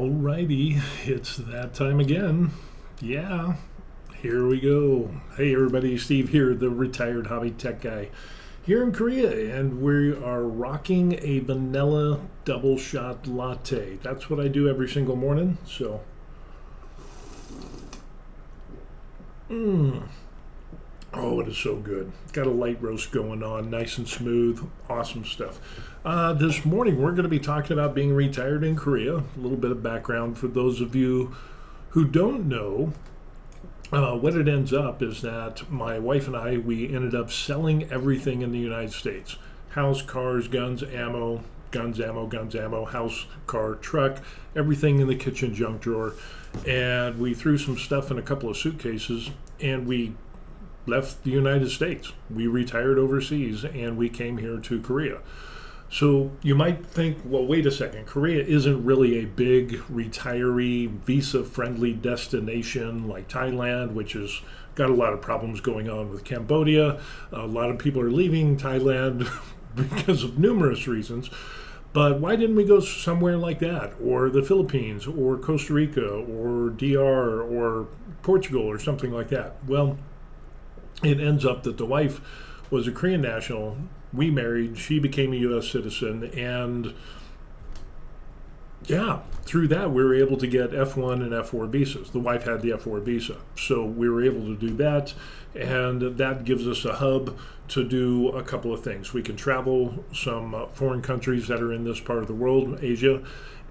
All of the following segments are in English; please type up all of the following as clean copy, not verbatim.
Alrighty, it's that time again. Yeah, here we go. Hey everybody, Steve here, the retired hobby tech guy here in Korea, and we are rocking a vanilla double shot latte. That's what I do every single morning. So, oh, it is so good. Got a light roast going on, nice and smooth, awesome stuff. This morning we're going to be talking about being retired in Korea. A little bit of background for those of you who don't know. What it ends up is that my wife and I, we ended up selling everything in the United States. House, cars, guns, ammo, house, car, truck, everything in the kitchen junk drawer. And we threw some stuff in a couple of suitcases and we left the United States. We retired overseas and we came here to Korea. So you might think, well, wait a second, Korea isn't really a big retiree visa-friendly destination like Thailand, which has got a lot of problems going on with Cambodia. A lot of people are leaving Thailand because of numerous reasons. But why didn't we go somewhere like that, or the Philippines, or Costa Rica, or DR, or Portugal, or something like that? Well, it ends up that the wife was a Korean national. We married, she became a U.S. citizen, and yeah, through that we were able to get F1 and F4 visas. The wife had the F4 visa, so we were able to do that, and that gives us a hub to do a couple of things. We can travel some foreign countries that are in this part of the world, Asia,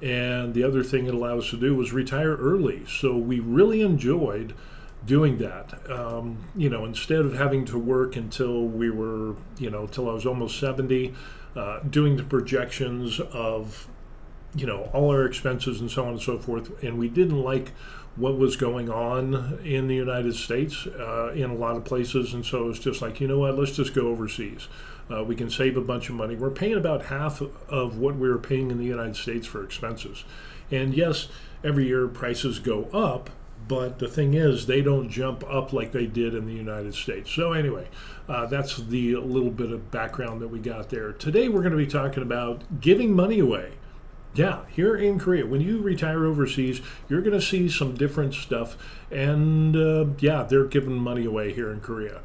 and the other thing it allowed us to do was retire early. So we really enjoyed doing that. Instead of having to work until we were, till I was almost 70, doing the projections of, all our expenses and so on and so forth. And we didn't like what was going on in the United States in a lot of places. And so it was just like, you know what, let's just go overseas. We can save a bunch of money. We're paying about half of what we were paying in the United States for expenses. And yes, every year prices go up, but the thing is, they don't jump up like they did in the United States. So anyway, that's the little bit of background that we got there. Today we're going to be talking about giving money away. Yeah, here in Korea, when you retire overseas, you're going to see some different stuff. And they're giving money away here in Korea.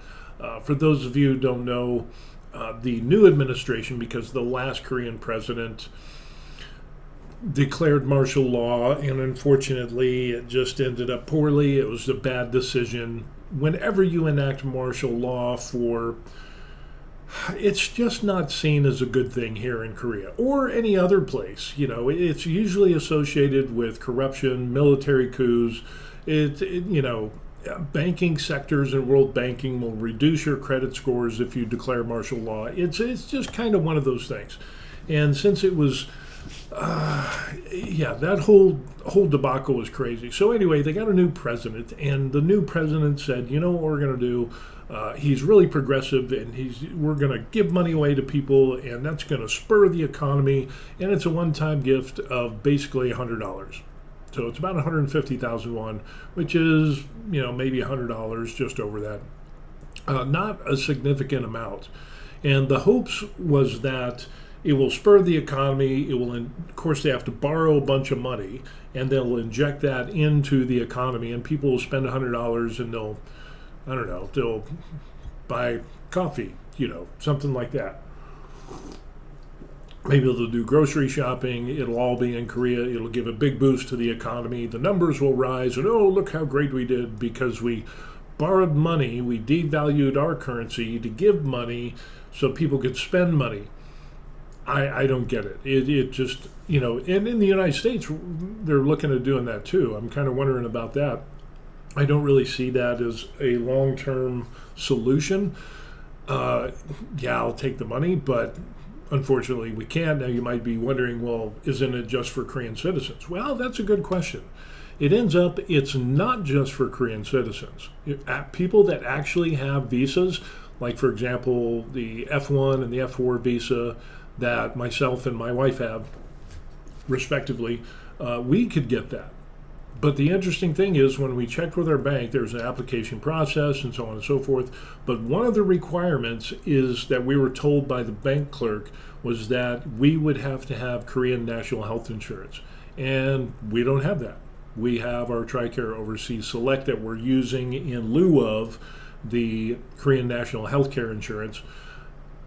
For those of you who don't know, the new administration, because the last Korean president declared martial law, and unfortunately it just ended up poorly. It was a bad decision. Whenever you enact martial law it's just not seen as a good thing here in Korea or any other place. It's usually associated with corruption, military coups. Banking sectors and world banking will reduce your credit scores if you declare martial law. It's just kind of one of those things. And since it was that whole debacle was crazy. So anyway, they got a new president, and the new president said, you know what we're going to do? He's really progressive, and we're going to give money away to people, and that's going to spur the economy. And it's a one-time gift of basically $100. So it's about 150,000 won, which is maybe $100, just over that. Not a significant amount. And the hopes was that it will spur the economy. It will, of course, they have to borrow a bunch of money, and they'll inject that into the economy, and people will spend $100 and they'll buy coffee, something like that. Maybe they'll do grocery shopping. It'll all be in Korea. It'll give a big boost to the economy. The numbers will rise, and oh, look how great we did because we borrowed money. We devalued our currency to give money so people could spend money. I don't get it. It just, and in the United States, they're looking at doing that too. I'm kind of wondering about that. I don't really see that as a long-term solution. I'll take the money, but unfortunately we can't. Now you might be wondering, well, isn't it just for Korean citizens? Well, that's a good question. It ends up, it's not just for Korean citizens. People that actually have visas, like for example, the F1 and the F4 visa, that myself and my wife have, respectively, we could get that. But the interesting thing is when we checked with our bank, there's an application process and so on and so forth. But one of the requirements is that we were told by the bank clerk was that we would have to have Korean national health insurance. and we don't have that. We have our TRICARE Overseas Select that we're using in lieu of the Korean National Healthcare Insurance,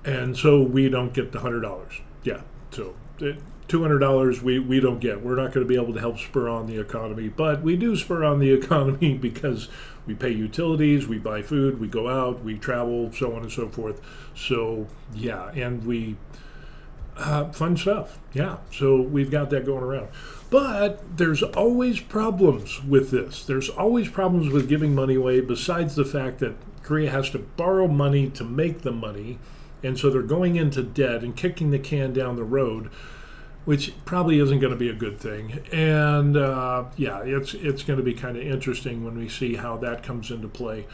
and so we don't get the $100. Yeah, so $200 we don't get. We're not going to be able to help spur on the economy, but we do spur on the economy because we pay utilities, we buy food, we go out, we travel, so on and so forth. So yeah, and we fun stuff. Yeah, so we've got that going around. But there's always problems with this. There's always problems with giving money away, besides the fact that Korea has to borrow money to make the money, and so they're going into debt and kicking the can down the road, which probably isn't going to be a good thing. And yeah, it's going to be kind of interesting when we see how that comes into play.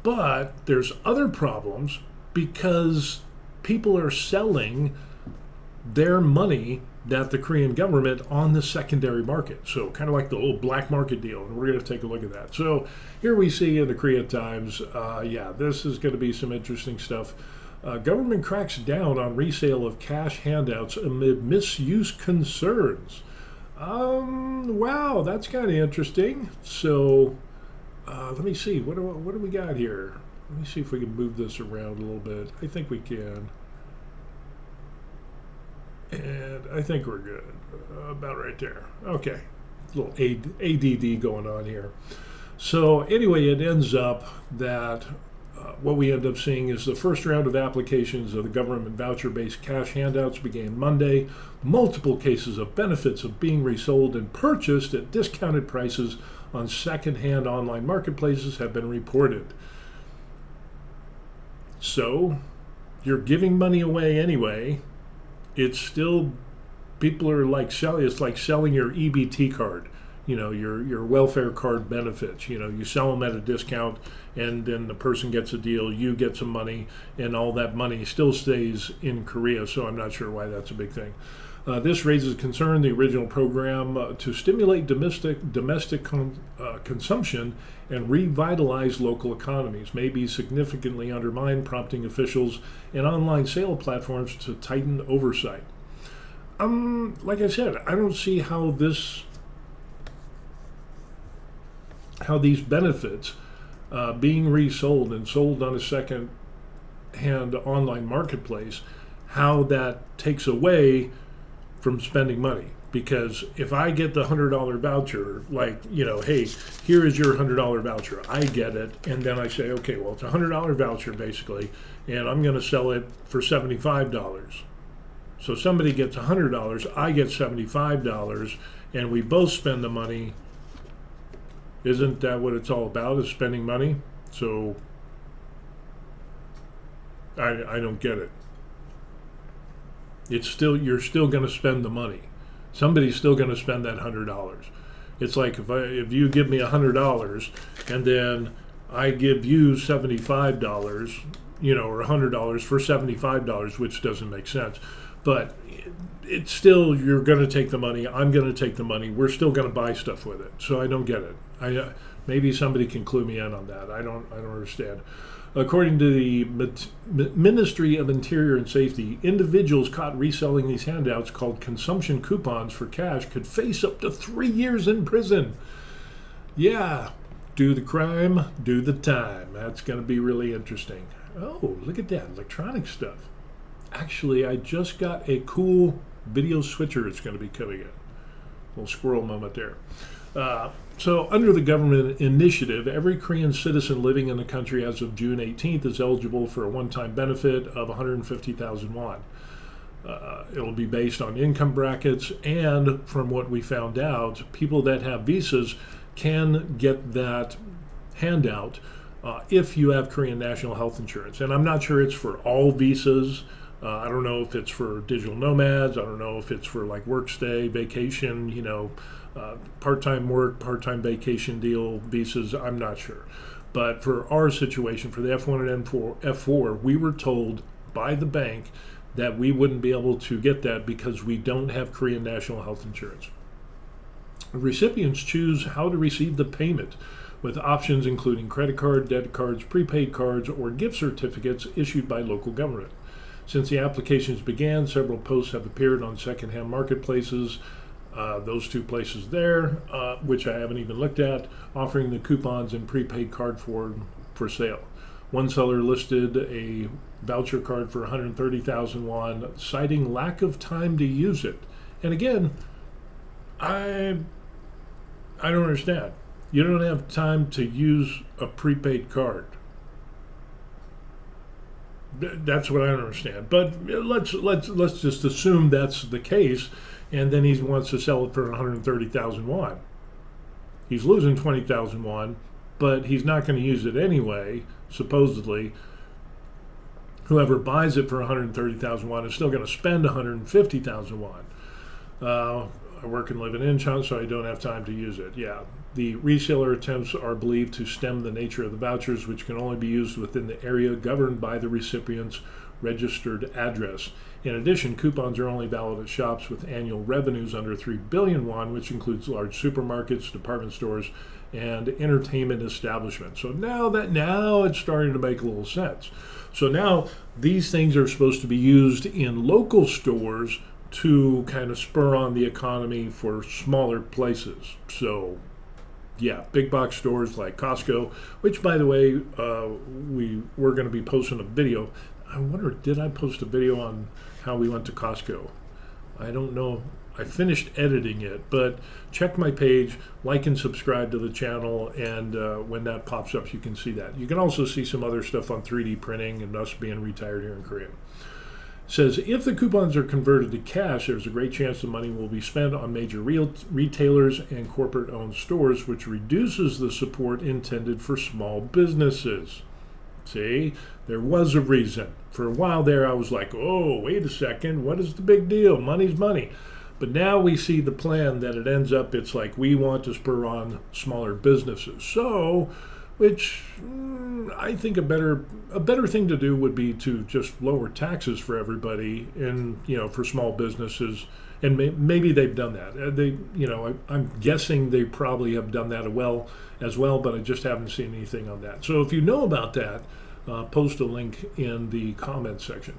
But there's other problems because people are selling their money that the Korean government on the secondary market. So kind of like the old black market deal. And we're going to take a look at that. So here we see in the Korea Times, yeah, this is going to be some interesting stuff. Government cracks down on resale of cash handouts amid misuse concerns. Wow, that's kind of interesting. So let me see. What do we got here? Let me see if we can move this around a little bit. I think we can. And I think we're good. About right there. Okay. A little ADD going on here. So anyway, it ends up that what we end up seeing is the first round of applications of the government voucher-based cash handouts began Monday. Multiple cases of benefits of being resold and purchased at discounted prices on second-hand online marketplaces have been reported. So you're giving money away anyway. It's still, people are like selling, it's like selling your EBT card, you know, your welfare card benefits. You know, you sell them at a discount, and then the person gets a deal, you get some money, and all that money still stays in Korea. So I'm not sure why that's a big thing. This raises concern. The original program to stimulate domestic consumption and revitalize local economies may be significantly undermined, prompting officials and online sale platforms to tighten oversight. Like I said, I don't see how these benefits being resold and sold on a second-hand online marketplace, how that takes away from spending money. Because if I get the $100 voucher, like, you know, hey, here is your $100 voucher, I get it, and then I say, okay, well, it's a $100 voucher basically, and I'm going to sell it for $75. So somebody gets $100, I get $75, and we both spend the money. Isn't that what it's all about, is spending money? So I don't get it. It's still, you're still going to spend the money. Somebody's still going to spend that $100. It's like if you give me $100 and then I give you $75, you know, or $100 for $75, which doesn't make sense. But it's still, you're going to take the money. I'm going to take the money. We're still going to buy stuff with it. So I don't get it. Maybe somebody can clue me in on that. I don't understand. According to the Ministry of Interior and Safety, individuals caught reselling these handouts called consumption coupons for cash could face up to 3 years in prison. Yeah, do the crime, do the time. That's going to be really interesting. Oh, look at that, electronic stuff. Actually, I just got a cool video switcher that's going to be coming in. Little squirrel moment there. So under the government initiative, every Korean citizen living in the country as of June 18th is eligible for a one-time benefit of 150,000 won. It'll be based on income brackets, and from what we found out, people that have visas can get that handout if you have Korean national health insurance. And I'm not sure it's for all visas. I don't know if it's for digital nomads. I don't know if it's for like work stay, vacation, you know, part-time work, part-time vacation deal visas. I'm not sure. But for our situation, for the F1 and F4, we were told by the bank that we wouldn't be able to get that because we don't have Korean national health insurance. Recipients choose how to receive the payment, with options including credit card, debit cards, prepaid cards, or gift certificates issued by local government. Since the applications began, several posts have appeared on secondhand marketplaces Those two places there, which I haven't even looked at, offering the coupons and prepaid card for sale. One seller listed a voucher card for 130,000 won, citing lack of time to use it. And again, I don't understand. You don't have time to use a prepaid card. That's what I don't understand. But let's just assume that's the case, and then he wants to sell it for 130,000 won. He's losing 20,000 won, but he's not going to use it anyway. Supposedly, whoever buys it for 130,000 won is still going to spend 150,000 won. I work and live in Incheon, so I don't have time to use it. Yeah. The reseller attempts are believed to stem the nature of the vouchers, which can only be used within the area governed by the recipient's registered address. In addition, coupons are only valid at shops with annual revenues under 3 billion won, which includes large supermarkets, department stores, and entertainment establishments. So now it's starting to make a little sense. So now these things are supposed to be used in local stores to kind of spur on the economy for smaller places. So yeah, big box stores like Costco, which by the way, we're going to be posting a video. I wonder, did I post a video on how we went to Costco? I don't know. I finished editing it, but check my page, like and subscribe to the channel, and when that pops up, you can see that. You can also see some other stuff on 3D printing and us being retired here in Korea. It says, if the coupons are converted to cash, there's a great chance the money will be spent on major retailers and corporate-owned stores, which reduces the support intended for small businesses. See, there was a reason. For a while there, I was like, oh, wait a second, what is the big deal? Money's money. But now we see the plan that it ends up, it's like we want to spur on smaller businesses. So, which I think a better thing to do would be to just lower taxes for everybody and, for small businesses. And maybe they've done that. I'm guessing they probably have done that as well, but I just haven't seen anything on that. So if you know about that, post a link in the comment section.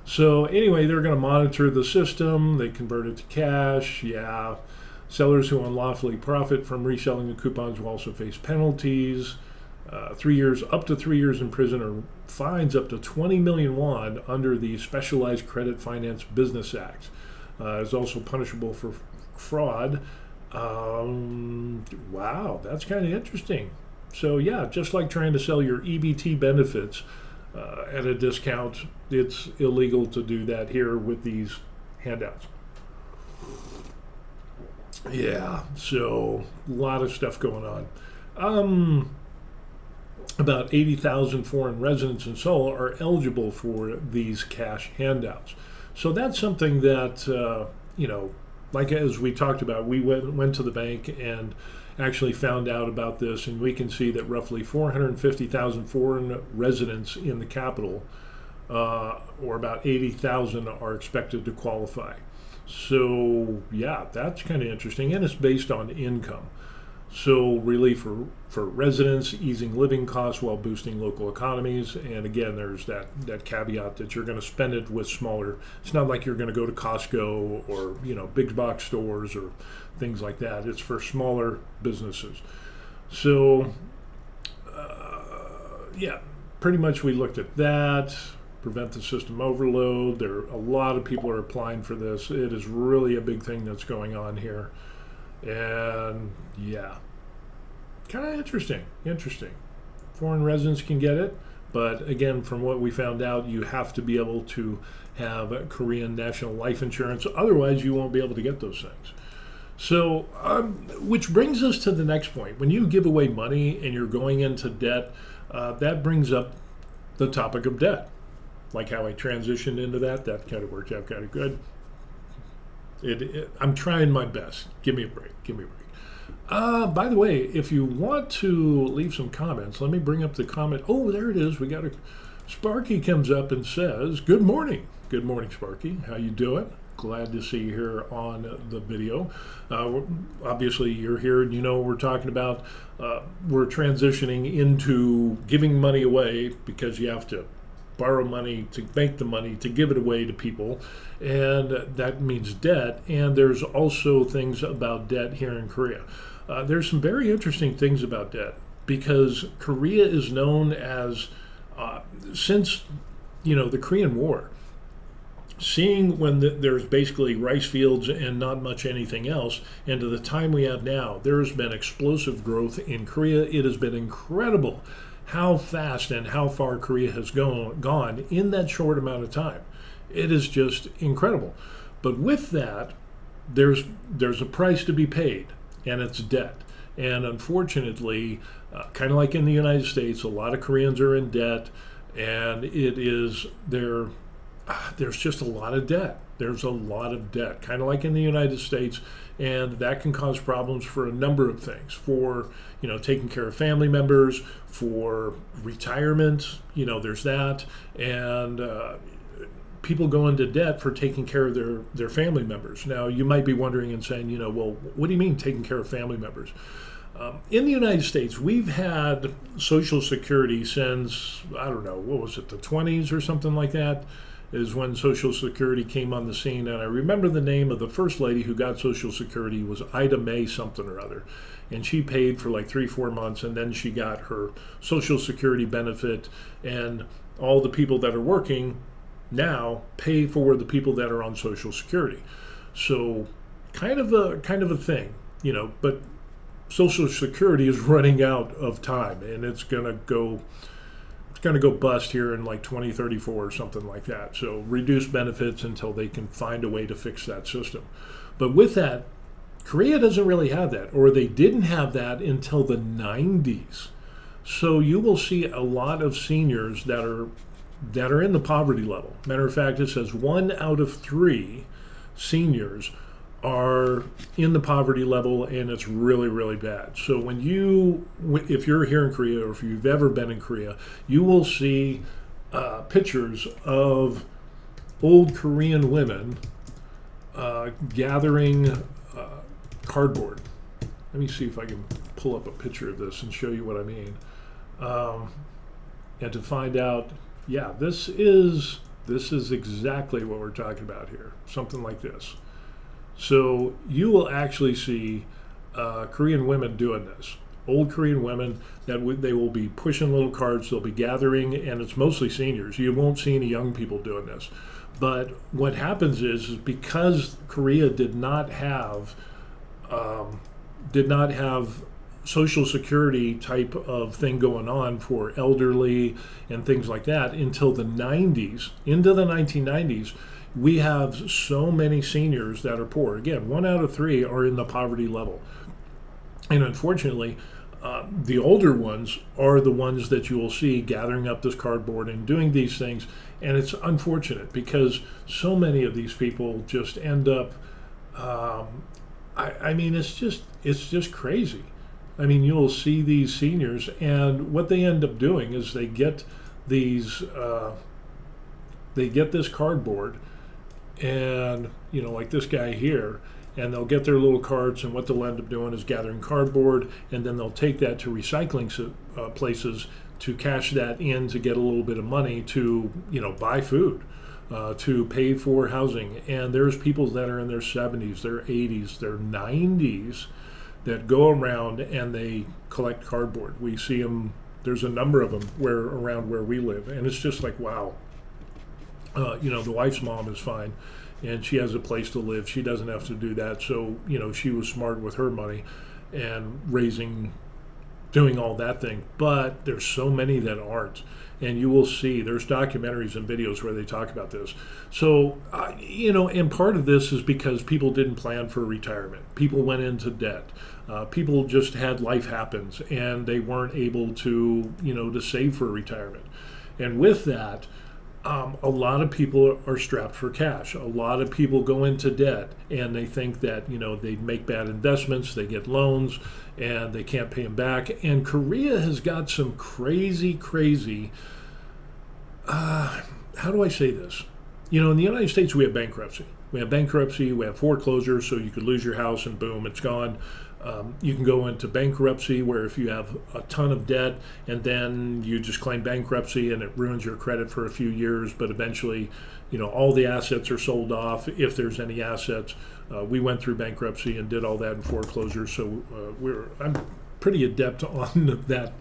So anyway, they're going to monitor the system. They convert it to cash. Yeah. Sellers who unlawfully profit from reselling the coupons will also face penalties. 3 years, up to 3 years in prison, or fines up to 20 million won under the Specialized Credit Finance Business Act. It's also punishable for fraud. Wow, that's kind of interesting. So yeah, just like trying to sell your EBT benefits at a discount, it's illegal to do that here with these handouts. Yeah, so a lot of stuff going on. About 80,000 foreign residents in Seoul are eligible for these cash handouts. So that's something that, like as we talked about, we went to the bank and actually found out about this, and we can see that roughly 450,000 foreign residents in the capital, or about 80,000, are expected to qualify. So yeah, that's kind of interesting, and it's based on income. So relief for residents, easing living costs while boosting local economies. And again, there's that caveat that you're going to spend it with smaller. It's not like you're going to go to Costco or big box stores or things like that. It's for smaller businesses. So yeah, pretty much we looked at that. Prevent the system overload. A lot of people are applying for this. It is really a big thing that's going on here. And yeah, kind of interesting. Foreign residents can get it, but again, from what we found out, you have to be able to have Korean national life insurance. Otherwise, you won't be able to get those things. So, which brings us to the next point. When you give away money and you're going into debt, that brings up the topic of debt. Like how I transitioned into that kind of worked out kind of good. I'm trying my best. Give me a break. By the way, if you want to leave some comments, let me bring up the comment. Oh, there it is. Sparky comes up and says, good morning. Good morning, Sparky. How you doing? Glad to see you here on the video. Obviously, you're here and you know what we're talking about. We're transitioning into giving money away because you have to borrow money, to make the money, to give it away to people, and that means debt. And there's also things about debt here in Korea. There's some very interesting things about debt because Korea is known as, since the Korean War, seeing when there's basically rice fields and not much anything else, and to the time we have now, there has been explosive growth in Korea. It has been incredible how fast and how far Korea has gone in that short amount of time. It is just incredible. But with that, there's a price to be paid, and it's debt. And unfortunately, kind of like in the United States, a lot of Koreans are in debt, and there's just a lot of debt. There's a lot of debt, kind of like in the United States, and that can cause problems for a number of things. For taking care of family members, for retirement, there's that, and people go into debt for taking care of their family members. Now, you might be wondering and saying, well, what do you mean taking care of family members? In the United States, we've had Social Security since, I don't know, what was it, the 20s or something like that, is when Social Security came on the scene. And I remember the name of the first lady who got Social Security was Ida Mae something or other. And she paid for like 3-4 months, and then she got her Social Security benefit. And all the people that are working now pay for the people that are on Social Security. So kind of a thing, but Social Security is running out of time, and it's going to go bust here in like 2034 or something like that. So reduce benefits until they can find a way to fix that system. But with that, Korea doesn't really have that, or they didn't have that until the 90s. So you will see a lot of seniors that are in the poverty level. Matter of fact, it says 1 out of 3 seniors are in the poverty level, and it's really, really bad. So if you're here in Korea, or if you've ever been in Korea, you will see pictures of old Korean women gathering cardboard. Let me see if I can pull up a picture of this and show you what I mean. And to find out, yeah, this is exactly what we're talking about here. Something like this. So you will actually see Korean women doing this. Old Korean women they will be pushing little carts. They'll be gathering, and it's mostly seniors. You won't see any young people doing this. But what happens is because Korea did not have Social Security type of thing going on for elderly and things like that until the 90s, into the 1990s. We have so many seniors that are poor. Again, 1 out of 3 are in the poverty level. And unfortunately, the older ones are the ones that you will see gathering up this cardboard and doing these things. And it's unfortunate because so many of these people just end up, I mean, it's just crazy. I mean, you'll see these seniors, and what they end up doing is they get this cardboard, and like this guy here, and they'll get their little carts, and what they'll end up doing is gathering cardboard, and then they'll take that to recycling places to cash that in to get a little bit of money to buy food, to pay for housing. And there's people that are in their 70s, their 80s, their 90s that go around and they collect cardboard. We see them. There's a number of them around where we live, and it's just like, wow. The wife's mom is fine, and she has a place to live. She doesn't have to do that. So, she was smart with her money and doing all that thing. But there's so many that aren't. And you will see there's documentaries and videos where they talk about this. So, and part of this is because people didn't plan for retirement. People went into debt. People just had life happens, and they weren't able to, to save for retirement. And with that, a lot of people are strapped for cash. A lot of people go into debt, and they think that they make bad investments, they get loans, and they can't pay them back. And Korea has got some crazy how do I say this? In the United States we have bankruptcy. We have bankruptcy, we have foreclosure, so you could lose your house and boom, it's gone. You can go into bankruptcy where if you have a ton of debt and then you just claim bankruptcy and it ruins your credit for a few years, but eventually, all the assets are sold off if there's any assets. We went through bankruptcy and did all that in foreclosure, so I'm pretty adept on that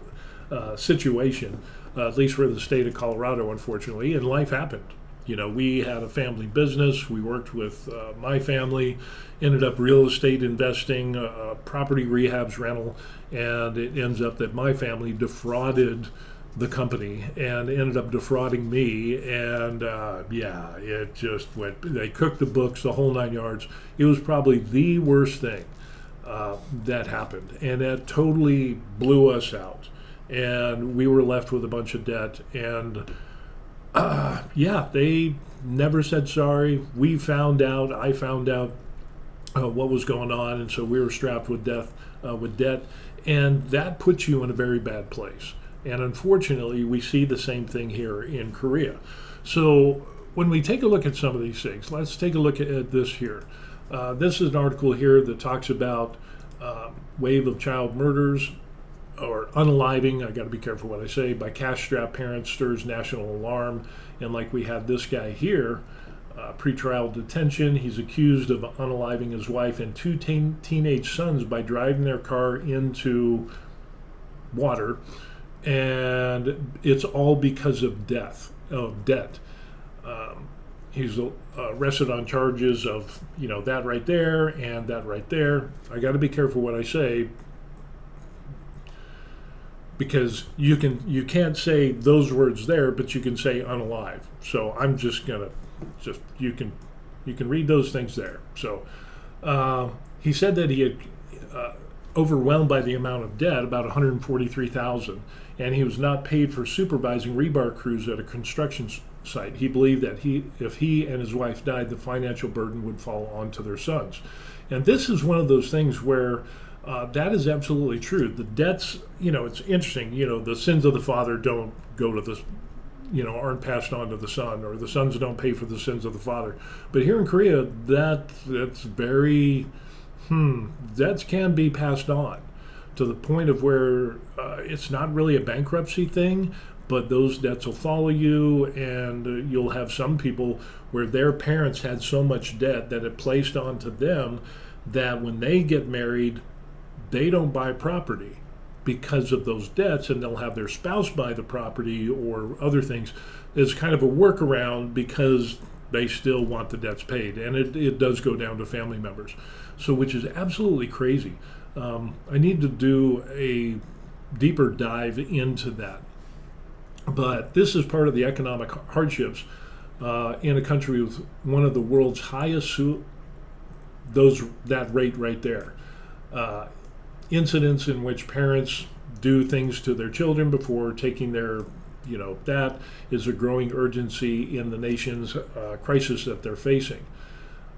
situation, at least for the state of Colorado, unfortunately, and life happened. We had a family business. We worked with my family, ended up real estate investing, property rehabs, rental, and it ends up that my family defrauded the company and ended up defrauding me. And it just went, they cooked the books, the whole 9 yards. It was probably the worst thing that happened. And that totally blew us out. And we were left with a bunch of debt. And they never said sorry. We found out. I found out what was going on, and so we were strapped with debt, and that puts you in a very bad place. And unfortunately, we see the same thing here in Korea. So when we take a look at some of these things, let's take a look at this here. This is an article here that talks about wave of child murders, or unaliving, I got to be careful what I say, by cash-strapped parents stirs national alarm. And like we had this guy here, pretrial detention. He's accused of unaliving his wife and two teenage sons by driving their car into water. And it's all because of debt. He's arrested on charges of, that right there and that right there. I got to be careful what I say, because you can't say those words there, but you can say unalive. So I'm just gonna you can read those things there. So he said that he had overwhelmed by the amount of debt, about $143,000, and he was not paid for supervising rebar crews at a construction site. He believed that if he and his wife died, the financial burden would fall onto their sons. And this is one of those things where that is absolutely true. The debts, it's interesting, the sins of the father don't go to the, aren't passed on to the son, or the sons don't pay for the sins of the father. But here in Korea, that's very, debts can be passed on to the point of where it's not really a bankruptcy thing, but those debts will follow you, and you'll have some people where their parents had so much debt that it placed onto them that when they get married, they don't buy property because of those debts, and they'll have their spouse buy the property or other things. It's kind of a workaround because they still want the debts paid, and it does go down to family members. So, which is absolutely crazy. I need to do a deeper dive into that. But this is part of the economic hardships in a country with one of the world's highest that rate right there. Incidents in which parents do things to their children before taking their, that is a growing urgency in the nation's crisis that they're facing.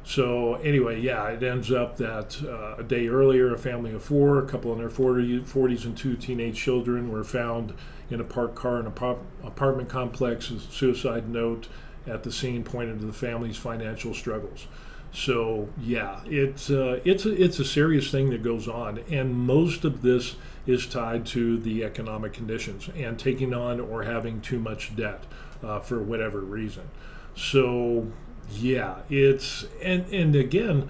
So anyway, it ends up that a day earlier, a family of four, a couple in their 40s and two teenage children were found in a parked car in an apartment complex. A suicide note at the scene pointed to the family's financial struggles. So it's a serious thing that goes on, and most of this is tied to the economic conditions and taking on or having too much debt for whatever reason. So it's and again,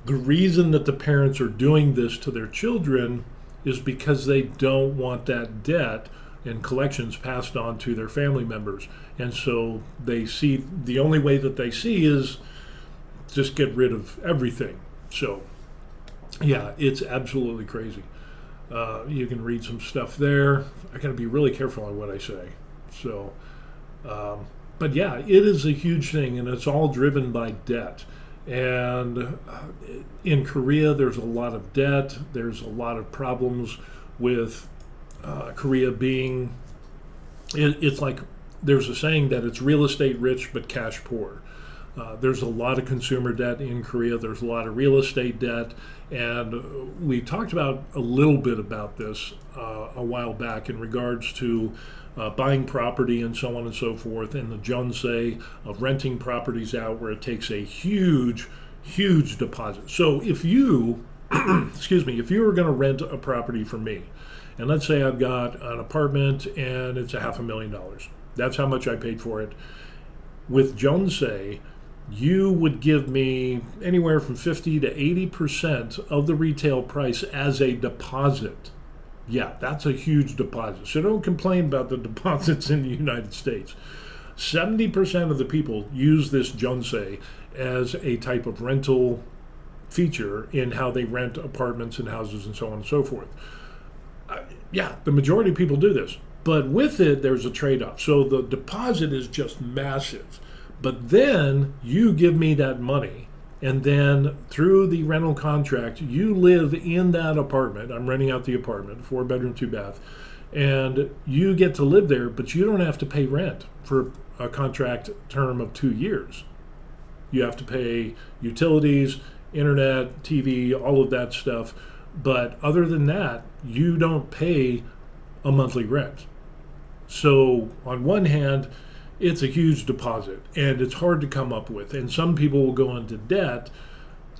the reason that the parents are doing this to their children is because they don't want that debt and collections passed on to their family members, and so they see the only way that they see is just get rid of everything. So it's absolutely crazy. You can read some stuff there. I got to be really careful on what I say. So but it is a huge thing, and it's all driven by debt. And in Korea, there's a lot of debt. There's a lot of problems with Korea being, it's like there's a saying that it's real estate rich but cash poor. There's a lot of consumer debt in Korea. There's a lot of real estate debt. And we talked about a little bit about this a while back in regards to buying property and so on and so forth, and the Jonsei of renting properties out where it takes a huge, huge deposit. So if you, excuse me, if you were going to rent a property from me, and let's say I've got an apartment and it's $500,000, that's how much I paid for it. With Jonsei, you would give me anywhere from 50 to 80% of the retail price as a deposit. Yeah, that's a huge deposit. So don't complain about the deposits in the United States. 70% of the people use this Jonsei as a type of rental feature in how they rent apartments and houses and so on and so forth. Yeah, the majority of people do this. But with it, there's a trade-off. So the deposit is just massive. But then you give me that money, and then through the rental contract, you live in that apartment. I'm renting out the apartment, 4-bedroom, 2-bath, and you get to live there, but you don't have to pay rent for a contract term of 2 years. You have to pay utilities, internet, TV, all of that stuff. But other than that, you don't pay a monthly rent. So on one hand, it's a huge deposit and it's hard to come up with. And some people will go into debt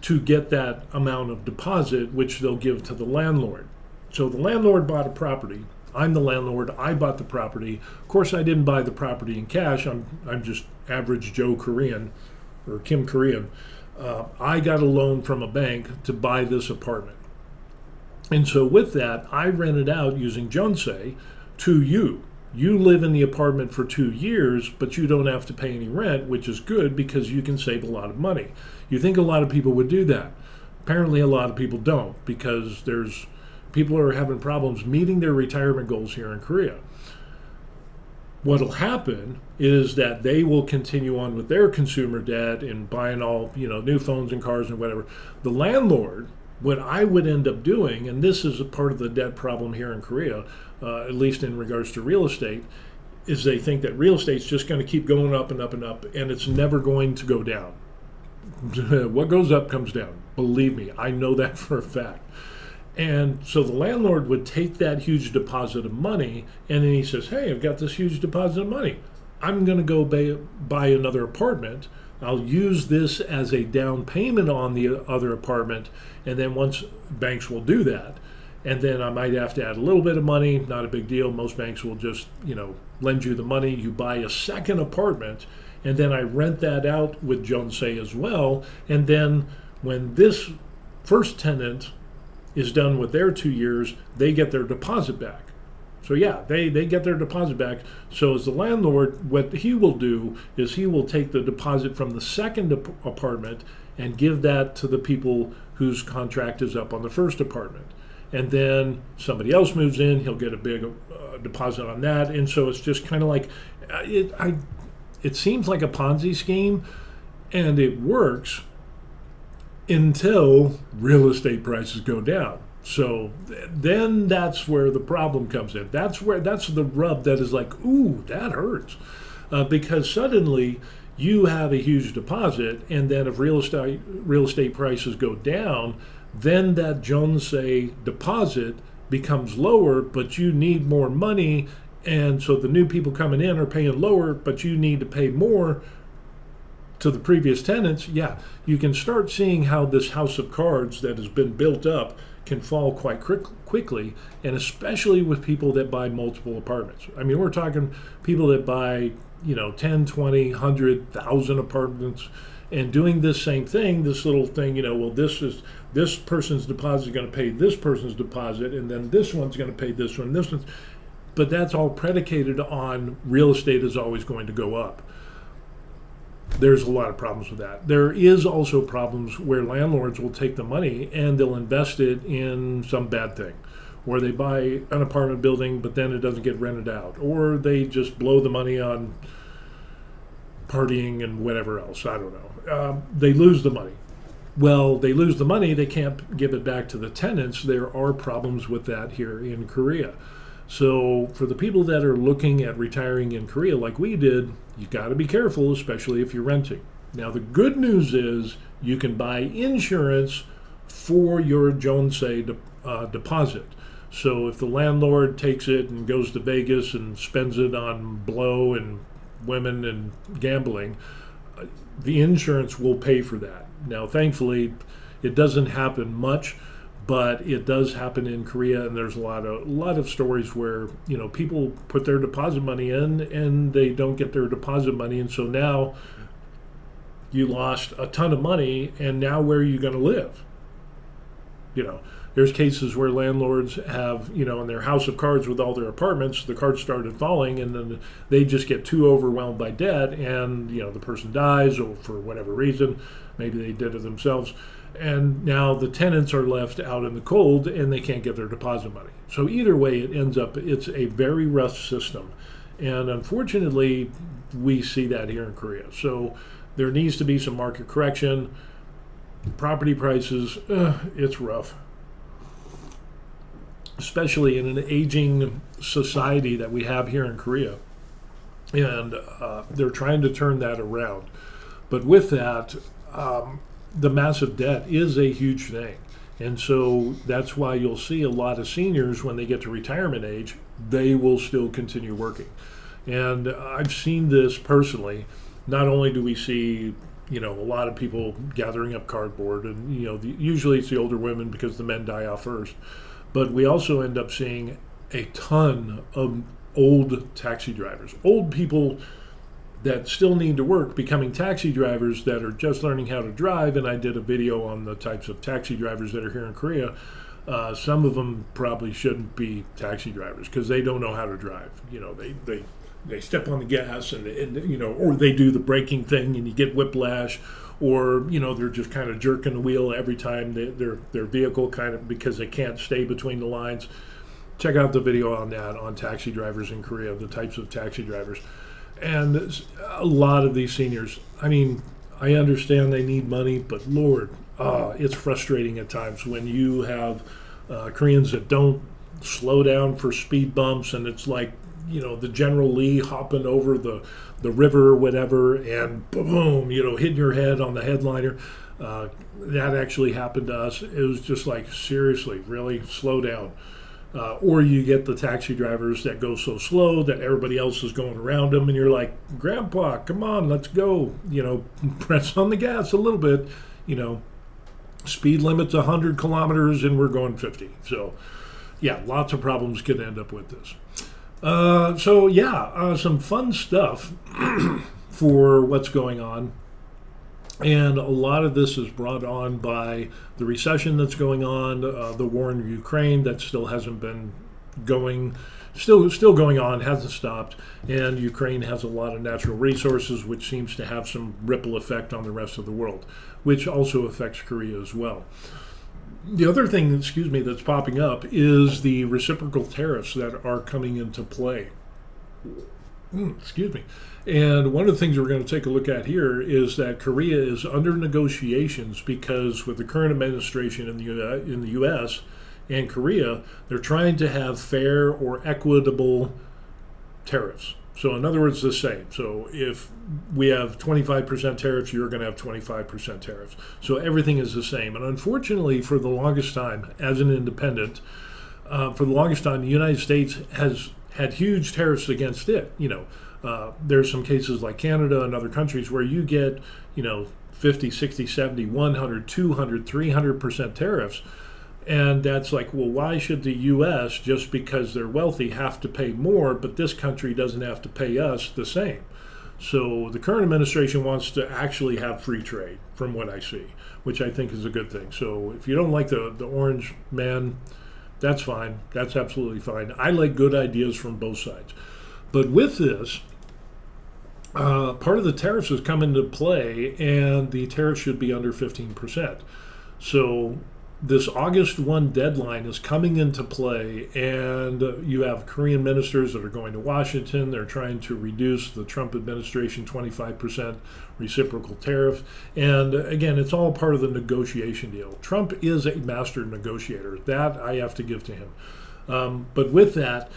to get that amount of deposit, which they'll give to the landlord. So the landlord bought a property. I'm the landlord. I bought the property. Of course, I didn't buy the property in cash. I'm just average Joe Korean or Kim Korean. I got a loan from a bank to buy this apartment. And so with that, I rented out using Jonsei to you. You live in the apartment for 2 years, but you don't have to pay any rent, which is good because you can save a lot of money. You think a lot of people would do that. Apparently a lot of people don't, because people are having problems meeting their retirement goals here in Korea. What'll happen is that they will continue on with their consumer debt and buying all, new phones and cars and whatever. The landlord, what I would end up doing, and this is a part of the debt problem here in Korea, at least in regards to real estate, is they think that real estate's just going to keep going up and up and up, and it's never going to go down. What goes up comes down. Believe me, I know that for a fact. And so the landlord would take that huge deposit of money, and then he says, hey, I've got this huge deposit of money. I'm going to go buy another apartment. I'll use this as a down payment on the other apartment, and then once banks will do that, and then I might have to add a little bit of money, not a big deal. Most banks will just, lend you the money. You buy a second apartment, and then I rent that out with Jonsei as well. And then when this first tenant is done with their 2 years, they get their deposit back. So yeah, they get their deposit back. So as the landlord, what he will do is he will take the deposit from the second apartment and give that to the people whose contract is up on the first apartment. And then somebody else moves in, he'll get a big deposit on that. And so it's just kind of like, it seems like a Ponzi scheme, and it works until real estate prices go down. So then that's where the problem comes in. That's the rub that is like, ooh, that hurts. Because suddenly you have a huge deposit, and then if real estate prices go down, then that Jonsei deposit becomes lower, but you need more money, and so the new people coming in are paying lower, but you need to pay more to the previous tenants. Yeah, you can start seeing how this house of cards that has been built up can fall quite quickly, and especially with people that buy multiple apartments. I mean, we're talking people that buy 10, 20, 100,000 apartments, and doing this same thing, this little thing, well, this person's deposit is going to pay this person's deposit, and then this one's going to pay this one, this one's, but that's all predicated on real estate is always going to go up. There's a lot of problems with that. There is also problems where landlords will take the money and they'll invest it in some bad thing, or they buy an apartment building but then it doesn't get rented out, or they just blow the money on partying and whatever else. I don't know. They lose the money. Well, they lose the money, they can't give it back to the tenants. There are problems with that here in Korea. So for the people that are looking at retiring in Korea like we did, you got to be careful, especially if you're renting. Now, the good news is you can buy insurance for your Jonsei deposit. So if the landlord takes it and goes to Vegas and spends it on blow and women and gambling, the insurance will pay for that. Now, thankfully, it doesn't happen much, but it does happen in Korea, and there's a lot of stories where people put their deposit money in and they don't get their deposit money, and so now you lost a ton of money, and now where are you going to live? There's cases where landlords have, in their house of cards with all their apartments, the cards started falling, and then they just get too overwhelmed by debt, and the person dies, or for whatever reason, maybe they did it themselves, and now the tenants are left out in the cold, and they can't get their deposit money. So either way, it's a very rough system, and unfortunately, we see that here in Korea. So there needs to be some market correction. Property prices, it's rough, especially in an aging society that we have here in Korea. And they're trying to turn that around. But with that, the massive debt is a huge thing. And so that's why you'll see a lot of seniors, when they get to retirement age, they will still continue working. And I've seen this personally. Not only do we see a lot of people gathering up cardboard, and usually it's the older women because the men die off first, but we also end up seeing a ton of old taxi drivers, old people that still need to work, becoming taxi drivers that are just learning how to drive. And I did a video on the types of taxi drivers that are here in Korea. Some of them probably shouldn't be taxi drivers because they don't know how to drive. They step on the gas and or they do the braking thing and you get whiplash, or they're just kind of jerking the wheel every time their vehicle because they can't stay between the lines. Check out the video on that, on taxi drivers in Korea, the types of taxi drivers. And a lot of these seniors, I understand they need money, but Lord, it's frustrating at times when you have Koreans that don't slow down for speed bumps, and it's like the General Lee hopping over the river or whatever, and boom, hitting your head on the headliner. That actually happened to us. It was just like, seriously, really slow down. Or you get the taxi drivers that go so slow that everybody else is going around them, and you're like, Grandpa, come on, let's go. Press on the gas a little bit. Speed limit's 100 kilometers and we're going 50. So, yeah, lots of problems can end up with this. Some fun stuff for what's going on. And a lot of this is brought on by the recession that's going on, the war in Ukraine that still hasn't been still going on, hasn't stopped. And Ukraine has a lot of natural resources, which seems to have some ripple effect on the rest of the world, which also affects Korea as well. The other thing, that's popping up is the reciprocal tariffs that are coming into play. And one of the things we're going to take a look at here is that Korea is under negotiations because with the current administration in the U.S. and Korea, they're trying to have fair or equitable tariffs. So in other words, the same. So if we have 25% tariffs, you're going to have 25% tariffs. So everything is the same. And unfortunately, for the longest time, as an independent, the United States has had huge tariffs against it. There's some cases like Canada and other countries where you get, 50, 60, 70, 100, 200, 300% tariffs. And that's like, well, why should the U.S., just because they're wealthy, have to pay more, but this country doesn't have to pay us the same? So the current administration wants to actually have free trade, from what I see, which I think is a good thing. So if you don't like the orange man, that's fine. That's absolutely fine. I like good ideas from both sides. But with this, part of the tariffs has come into play, and the tariff should be under 15%. So this August 1 deadline is coming into play, and you have Korean ministers that are going to Washington. They're trying to reduce the Trump administration 25% reciprocal tariff. And again, it's all part of the negotiation deal. Trump is a master negotiator. That I have to give to him. But with that,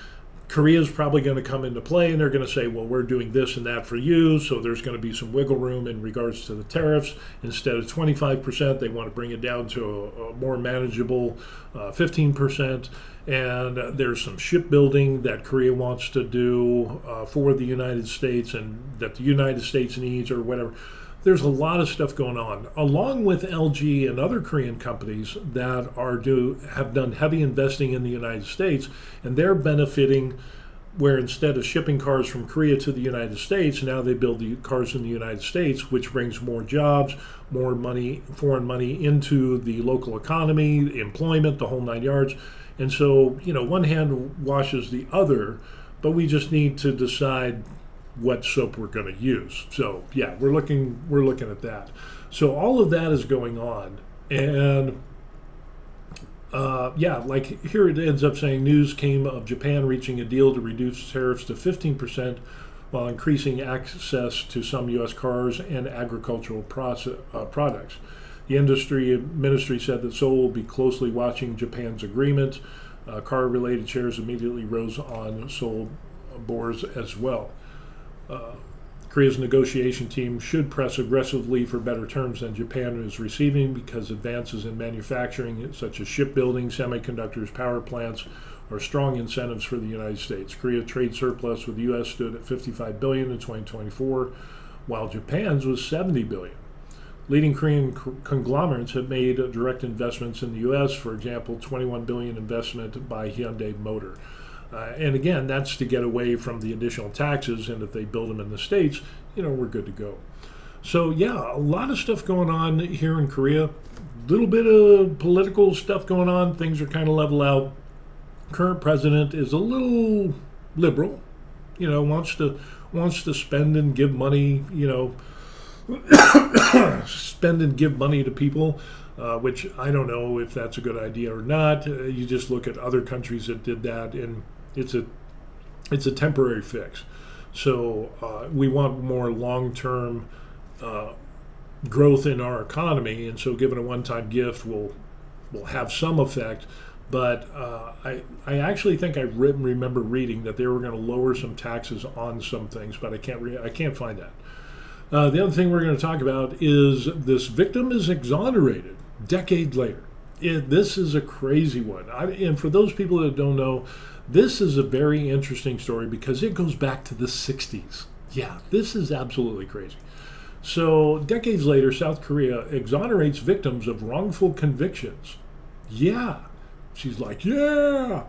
Korea's probably going to come into play, and they're going to say, well, we're doing this and that for you, so there's going to be some wiggle room in regards to the tariffs. Instead of 25%, they want to bring it down to a more manageable 15%. And there's some shipbuilding that Korea wants to do for the United States and that the United States needs or whatever. There's a lot of stuff going on, along with LG and other Korean companies that have done heavy investing in the United States, and they're benefiting where instead of shipping cars from Korea to the United States, now they build the cars in the United States, which brings more jobs, more money, foreign money into the local economy, employment, the whole 9 yards. And so, one hand washes the other, but we just need to decide what soap we're going to use. So yeah, we're looking at that. So all of that is going on, and like here it ends up saying news came of Japan reaching a deal to reduce tariffs to 15% while increasing access to some U.S. cars and agricultural products. The industry ministry said that Seoul will be closely watching Japan's agreement. Car-related shares immediately rose on Seoul boards as well. Korea's negotiation team should press aggressively for better terms than Japan is receiving because advances in manufacturing, such as shipbuilding, semiconductors, power plants, are strong incentives for the United States. Korea's trade surplus with the U.S. stood at $55 billion in 2024, while Japan's was $70 billion. Leading Korean conglomerates have made direct investments in the U.S., for example, $21 billion investment by Hyundai Motor. And again, that's to get away from the additional taxes, and if they build them in the States, we're good to go. So yeah, a lot of stuff going on here in Korea. A little bit of political stuff going on. Things are kind of level out. Current president is a little liberal, wants to spend and give money, spend and give money to people, which I don't know if that's a good idea or not. You just look at other countries that did that, and it's a temporary fix. So we want more long-term growth in our economy, and so giving a one-time gift will have some effect. But I actually think I remember reading that they were going to lower some taxes on some things, but I can't find that. The other thing we're going to talk about is this victim is exonerated decade later. This is a crazy one. And for those people that don't know, this is a very interesting story because it goes back to the 60s. Yeah, this is absolutely crazy. So decades later, South Korea exonerates victims of wrongful convictions. Yeah. She's like, yeah.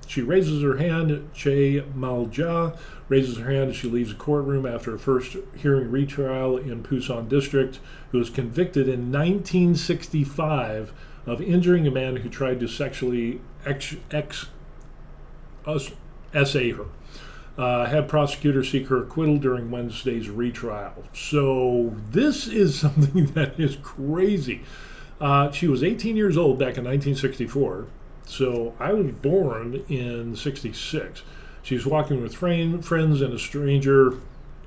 She raises her hand. Che Malja raises her hand as she leaves the courtroom after a first hearing retrial in Pusan District, who was convicted in 1965 of injuring a man who tried to sexually essay her. Had prosecutors seek her acquittal during Wednesday's retrial. So this is something that is crazy. She was 18 years old back in 1964. So I was born in 66. She was walking with friends and a stranger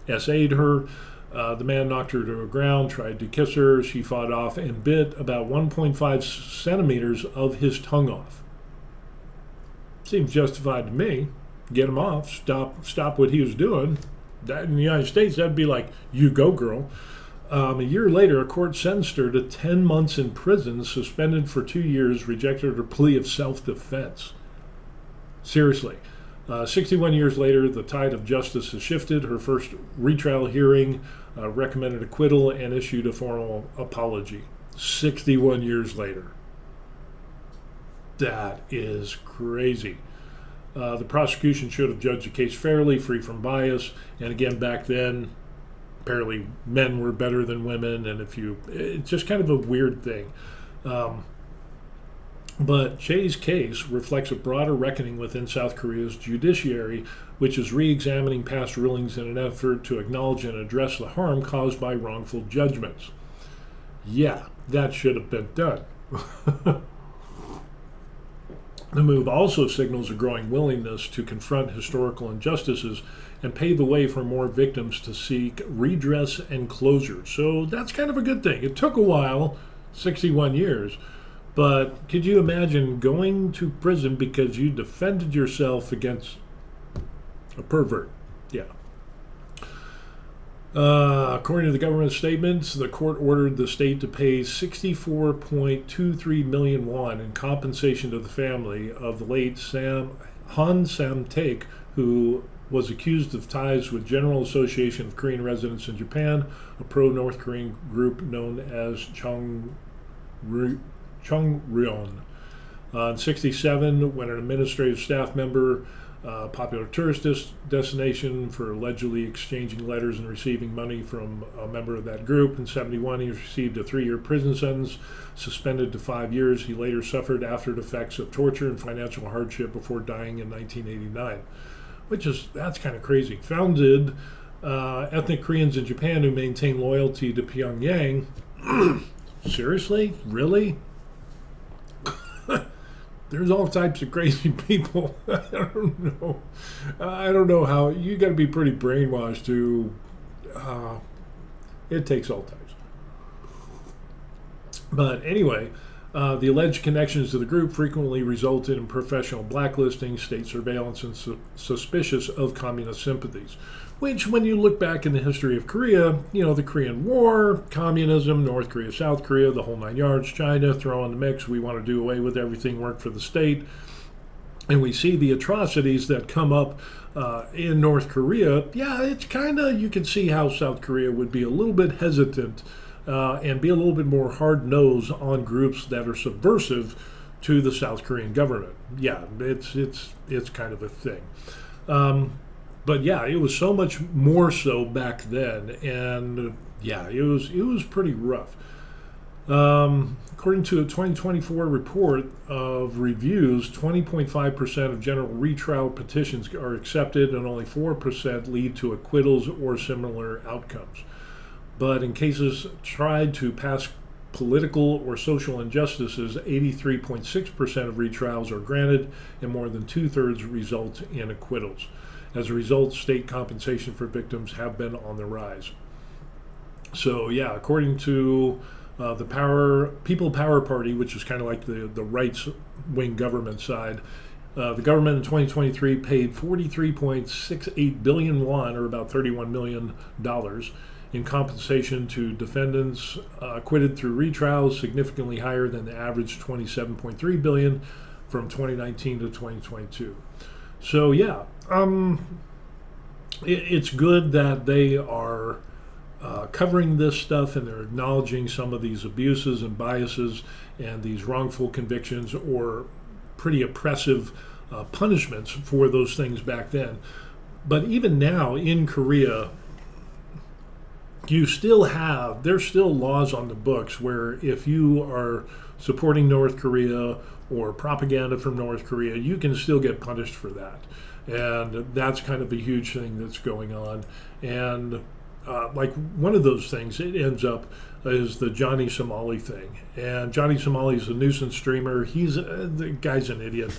essayed her. The man knocked her to the ground, tried to kiss her. She fought off and bit about 1.5 centimeters of his tongue off. Seems justified to me. Get him off. Stop what he was doing. That in the United States, that'd be like, you go, girl. A year later, a court sentenced her to 10 months in prison, suspended for 2 years, rejected her plea of self-defense. Seriously. 61 years later, the tide of justice has shifted. Her first retrial hearing recommended acquittal and issued a formal apology. 61 years later. That is crazy. The prosecution should have judged the case fairly, free from bias. And again, back then, apparently men were better than women, and it's just kind of a weird thing. But Che's case reflects a broader reckoning within South Korea's judiciary, which is re-examining past rulings in an effort to acknowledge and address the harm caused by wrongful judgments. Yeah, that should have been done. The move also signals a growing willingness to confront historical injustices and pave the way for more victims to seek redress and closure. So that's kind of a good thing. It took a while, 61 years, But could you imagine going to prison because you defended yourself against a pervert? Yeah. According to the government statements, the court ordered the state to pay 64.23 million won in compensation to the family of the late Han Sam-taek, who was accused of ties with General Association of Korean Residents in Japan, a pro-North Korean group known as Chongryon. In 1967, when an administrative staff member, popular tourist destination for allegedly exchanging letters and receiving money from a member of that group. In 1971, he received a 3-year prison sentence, suspended to 5 years. He later suffered after effects of torture and financial hardship before dying in 1989, that's kind of crazy. Founded ethnic Koreans in Japan who maintain loyalty to Pyongyang. Seriously? Really? There's all types of crazy people. I don't know. I don't know how. You got to be pretty brainwashed to. It takes all types. But anyway, the alleged connections to the group frequently resulted in professional blacklisting, state surveillance, and suspicious of communist sympathies. Which, when you look back in the history of Korea, the Korean War, communism, North Korea, South Korea, the whole 9 yards, China, throw in the mix, we want to do away with everything, work for the state. And we see the atrocities that come up in North Korea. Yeah, it's kind of, you can see how South Korea would be a little bit hesitant and be a little bit more hard-nosed on groups that are subversive to the South Korean government. Yeah, it's kind of a thing. But yeah, it was so much more so back then, and yeah, it was pretty rough. According to a 2024 report of reviews, 20.5% of general retrial petitions are accepted, and only 4% lead to acquittals or similar outcomes. But in cases tried to pass political or social injustices, 83.6% of retrials are granted, and more than 2/3 result in acquittals. As a result, state compensation for victims have been on the rise. So yeah, according to the People Power Party, which is kind of like the rights-wing government side, the government in 2023 paid 43.68 billion won, or about $31 million, in compensation to defendants acquitted through retrials, significantly higher than the average 27.3 billion from 2019 to 2022. So yeah, it's good that they are covering this stuff, and they're acknowledging some of these abuses and biases and these wrongful convictions or pretty oppressive punishments for those things back then. But even now in Korea, there's still laws on the books where if you are supporting North Korea or propaganda from North Korea, you can still get punished for that. And that's kind of a huge thing that's going on. And like one of those things, it ends up is the Johnny Somali thing. And Johnny Somali is a nuisance streamer. The guy's an idiot.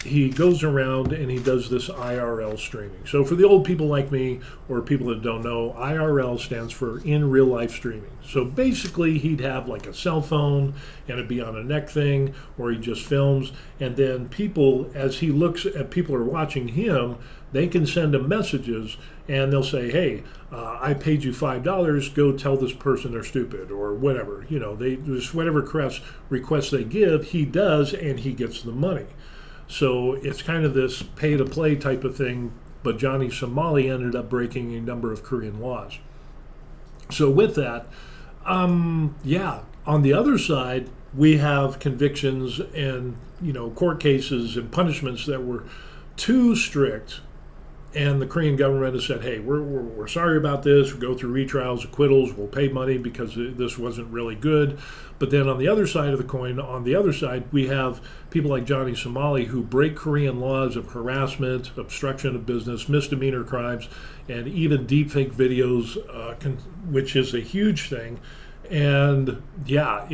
He goes around and he does this IRL streaming. So for the old people like me, or people that don't know, IRL stands for in real life streaming. So basically he'd have like a cell phone and it'd be on a neck thing, or he just films, and then people, as he looks at people are watching him, they can send him messages and they'll say, hey, I paid you $5, go tell this person they're stupid, or whatever. They just whatever request they give, he does, and he gets the money. So it's kind of this pay-to-play type of thing, but Johnny Somali ended up breaking a number of Korean laws. So with that, on the other side, we have convictions and, court cases and punishments that were too strict, and the Korean government has said, hey, we're sorry about this, we'll go through retrials, acquittals, we'll pay money because this wasn't really good. But then on the other side of the coin, we have people like Johnny Somali who break Korean laws of harassment, obstruction of business, misdemeanor crimes, and even deepfake videos, which is a huge thing. And yeah,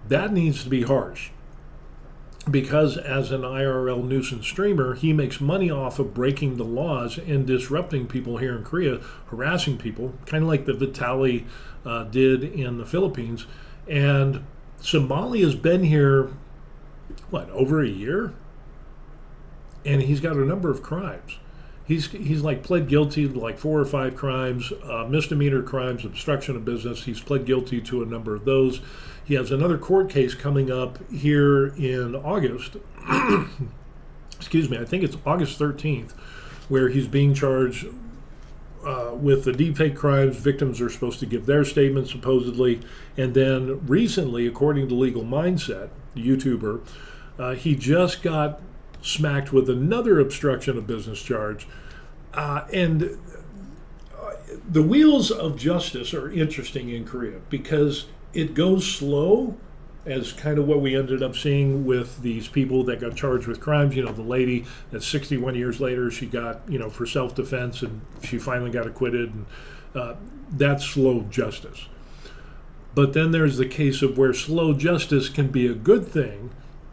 that needs to be harsh. Because as an IRL nuisance streamer, he makes money off of breaking the laws and disrupting people here in Korea, harassing people, kind of like the Vitaly did in the Philippines. And Somali has been here, what, over a year? And he's got a number of crimes. He's like pled guilty to like 4 or 5 crimes, misdemeanor crimes, obstruction of business. He's pled guilty to a number of those. He has another court case coming up here in August. Excuse me, I think it's August 13th, where he's being charged with the deepfake crimes. Victims are supposed to give their statements, supposedly. And then recently, according to Legal Mindset, the YouTuber, he just got smacked with another obstruction of business charge. And the wheels of justice are interesting in Korea because it goes slow, as kind of what we ended up seeing with these people that got charged with crimes. You know, the lady that 61 years later, she got, for self-defense, and she finally got acquitted. And that's slow justice. But then there's the case of where slow justice can be a good thing,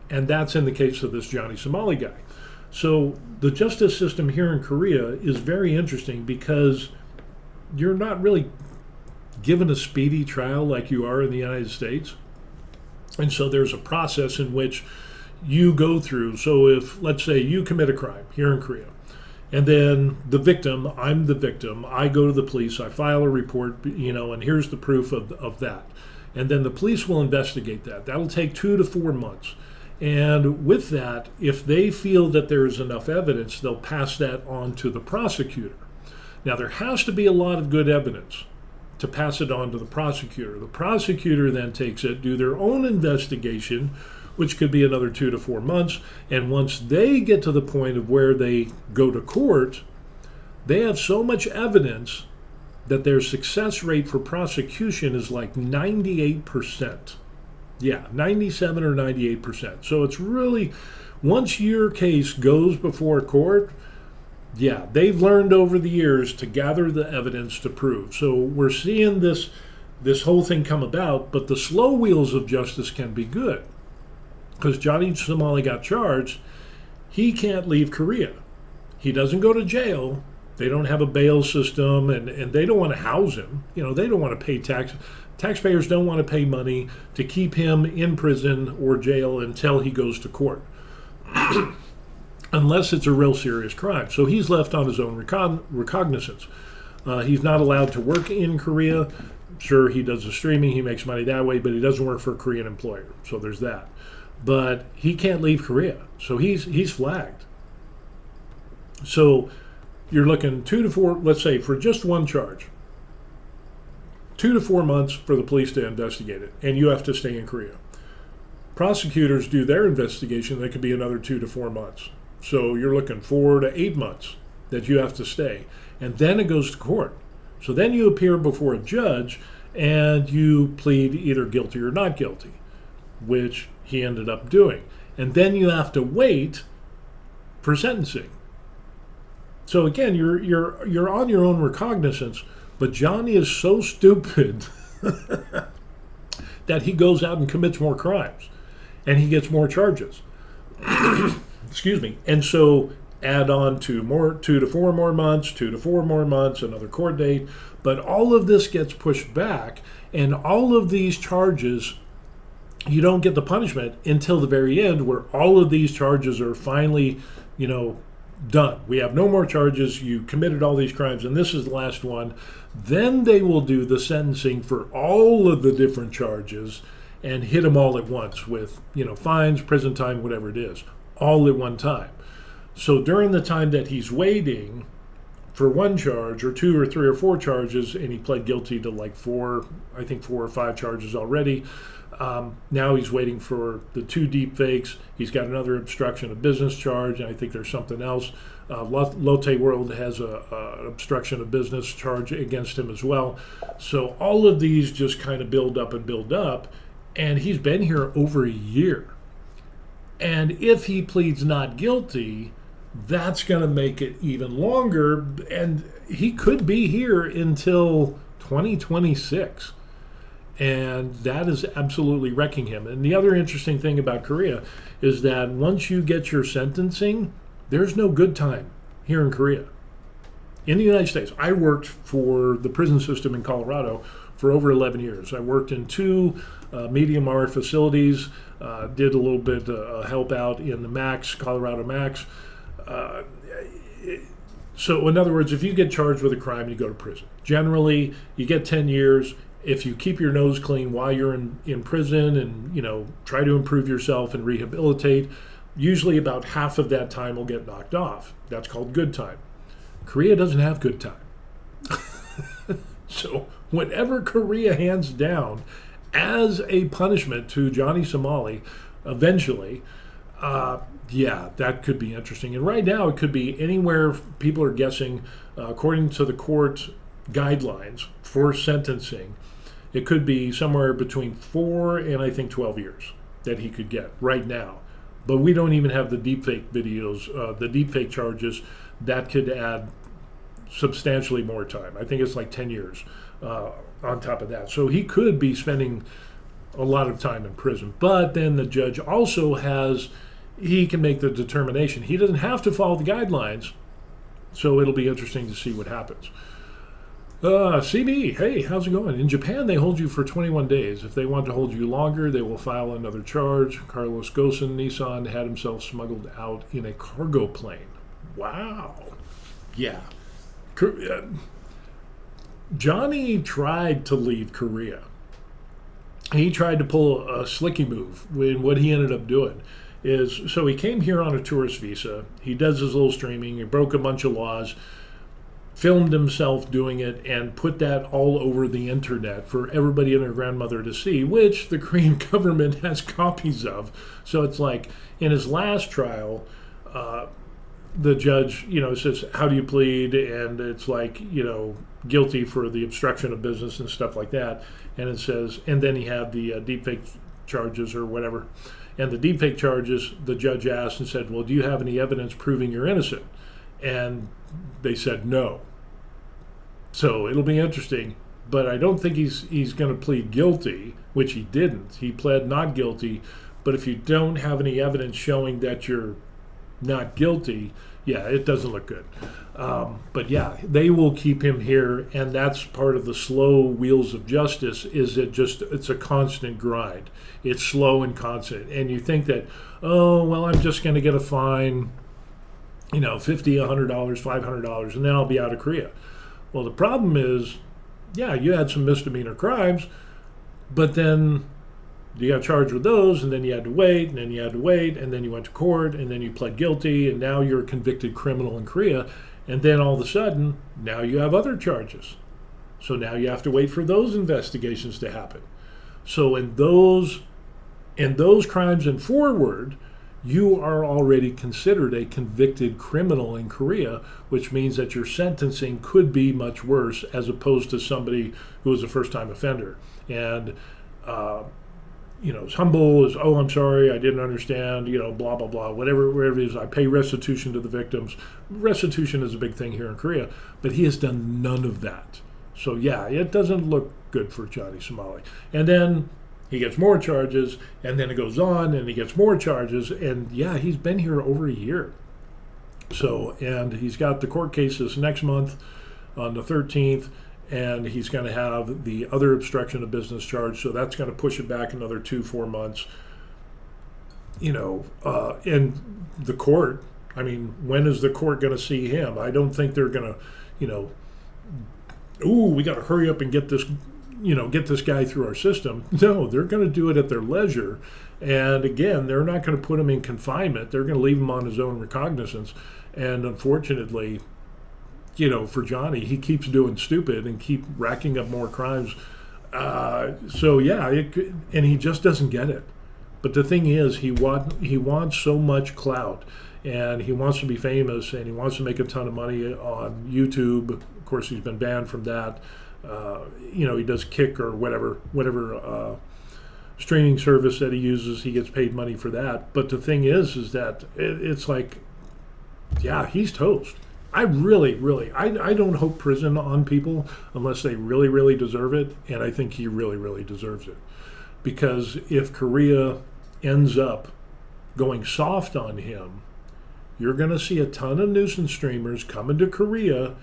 and that's in the case of this Johnny Somali guy. So the justice system here in Korea is very interesting because you're not really given a speedy trial like you are in the United States. And so there's a process in which you go through. So if, let's say, you commit a crime here in Korea, and then the victim, I'm the victim, I go to the police, I file a report, and here's the proof of that. And then the police will investigate that. That'll take 2 to 4 months. And with that, if they feel that there's enough evidence, they'll pass that on to the prosecutor. Now, there has to be a lot of good evidence to pass it on to the prosecutor. The prosecutor then takes it, do their own investigation, which could be another 2 to 4 months. And once they get to the point of where they go to court, they have so much evidence that their success rate for prosecution is like 98%. Yeah, 97 or 98%. So it's really, once your case goes before court, yeah, they've learned over the years to gather the evidence to prove. So we're seeing this whole thing come about, but the slow wheels of justice can be good. Because Johnny Somali got charged, he can't leave Korea. He doesn't go to jail. They don't have a bail system, and they don't want to house him. They don't want to pay tax. Taxpayers don't want to pay money to keep him in prison or jail until he goes to court. Unless it's a real serious crime. So he's left on his own recognizance. He's not allowed to work in Korea. Sure, he does the streaming, he makes money that way, but he doesn't work for a Korean employer. So there's that. But he can't leave Korea. So he's flagged. So you're looking 2 to 4, let's say, for just one charge, 2 to 4 months for the police to investigate it, and you have to stay in Korea. Prosecutors do their investigation, that could be another 2 to 4 months. So you're looking 4 to 8 months that you have to stay. And then it goes to court. So then you appear before a judge and you plead either guilty or not guilty, which he ended up doing. And then you have to wait for sentencing. So again, you're on your own recognizance, but Johnny is so stupid that he goes out and commits more crimes and he gets more charges. Excuse me. And so add on to 2 to 4 more months, 2 to 4 more months, another court date. But all of this gets pushed back, and all of these charges, you don't get the punishment until the very end, where all of these charges are finally, done. We have no more charges. You committed all these crimes, and this is the last one. Then they will do the sentencing for all of the different charges and hit them all at once with, fines, prison time, whatever it is, all at one time. So during the time that he's waiting for one charge or 2 or 3 or 4 charges, and he pled guilty to like 4 or 5 charges already. Now he's waiting for the 2 deep fakes. He's got another obstruction of business charge, and I think there's something else. Lotte World has an obstruction of business charge against him as well. So all of these just kind of build up, and he's been here over a year. And if he pleads not guilty, that's going to make it even longer, and he could be here until 2026. And that is absolutely wrecking him. And the other interesting thing about Korea is that once you get your sentencing, there's no good time here in Korea. In the United States, I worked for the prison system in Colorado for over 11 years. I worked in 2 medium R facilities, did a little bit help out in the Max, Colorado Max. So in other words, if you get charged with a crime, you go to prison. Generally, you get 10 years. If you keep your nose clean while you're in prison and, try to improve yourself and rehabilitate, usually about half of that time will get knocked off. That's called good time. Korea doesn't have good time. So whatever Korea hands down as a punishment to Johnny Somali, eventually, that could be interesting. And right now, it could be anywhere. People are guessing, according to the court guidelines for sentencing, it could be somewhere between 4 and I think 12 years that he could get right now. But we don't even have the deepfake videos, the deepfake charges that could add substantially more time. I think it's like 10 years on top of that. So he could be spending a lot of time in prison. But then the judge also he can make the determination. He doesn't have to follow the guidelines. So it'll be interesting to see what happens. CB, hey, how's it going? In Japan, they hold you for 21 days. If they want to hold you longer, they will file another charge. Carlos Gosen, Nissan, had himself smuggled out in a cargo plane. Wow. Yeah. Johnny tried to leave Korea. He tried to pull a slicky move. What he ended up doing is, so he came here on a tourist visa. He does his little streaming. He broke a bunch of laws, filmed himself doing it, and put that all over the internet for everybody and their grandmother to see, which the Korean government has copies of. So it's like, in his last trial, the judge, says, how do you plead? And it's like, guilty for the obstruction of business and stuff like that. And it says, and then he had the deepfake charges or whatever. And the deepfake charges, the judge asked and said, well, do you have any evidence proving you're innocent? And they said no. So it'll be interesting, but I don't think he's going to plead guilty, which he didn't. He pled not guilty, but if you don't have any evidence showing that you're not guilty, it doesn't look good. But they will keep him here, and that's part of the slow wheels of justice. It's a constant grind. It's slow and constant, and you think that, I'm just going to get a fine, $50, $100, $500, and then I'll be out of Korea. Well, the problem is, you had some misdemeanor crimes, but then you got charged with those, and then you had to wait, and then you had to wait, and then you went to court, and then you pled guilty, and now you're a convicted criminal in Korea, and then all of a sudden, now you have other charges. So now you have to wait for those investigations to happen. So in those crimes and forward, you are already considered a convicted criminal in Korea, which means that your sentencing could be much worse as opposed to somebody who is a first-time offender. And, as humble as, I'm sorry, I didn't understand, blah, blah, blah, whatever it is, I pay restitution to the victims. Restitution is a big thing here in Korea, but he has done none of that. So, it doesn't look good for Johnny Somali. And then he gets more charges, and then it goes on, and he gets more charges, and he's been here over a year. So, and he's got the court cases next month on the 13th, and he's going to have the other obstruction of business charge, so that's going to push it back another 2-4 months. And the court, when is the court going to see him? I don't think they're going to, we got to hurry up and get this guy through our system. No, they're going to do it at their leisure. And again, they're not going to put him in confinement. They're going to leave him on his own recognizance. And unfortunately, for Johnny, he keeps doing stupid and keep racking up more crimes. And he just doesn't get it. But the thing is, he wants so much clout, and he wants to be famous, and he wants to make a ton of money on YouTube. Of course, he's been banned from that. He does Kick or whatever streaming service that he uses. He gets paid money for that. But the thing is that it's like, he's toast. I don't hope prison on people unless they really, really deserve it. And I think he really, really deserves it. Because if Korea ends up going soft on him, you're going to see a ton of nuisance streamers coming to Korea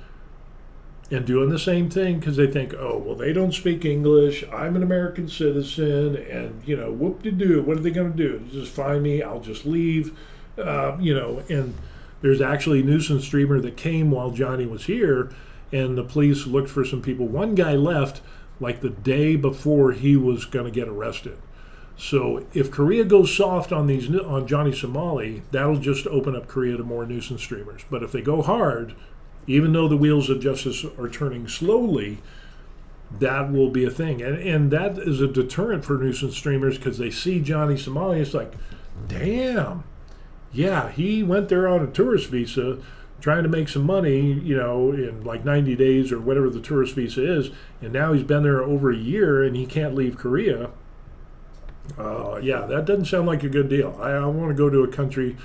and doing the same thing because they think, oh, well, they don't speak English. I'm an American citizen, and whoop-de-doo. What are they going to do? Just find me? I'll just leave. And there's actually a nuisance streamer that came while Johnny was here, and the police looked for some people. One guy left like the day before he was going to get arrested. So if Korea goes soft on Johnny Somali, that'll just open up Korea to more nuisance streamers. But if they go hard, even though the wheels of justice are turning slowly, that will be a thing. And that is a deterrent for nuisance streamers because they see Johnny Somali. It's like, damn, yeah, he went there on a tourist visa trying to make some money, in like 90 days or whatever the tourist visa is. And now he's been there over a year and he can't leave Korea. That doesn't sound like a good deal. I want to go to a country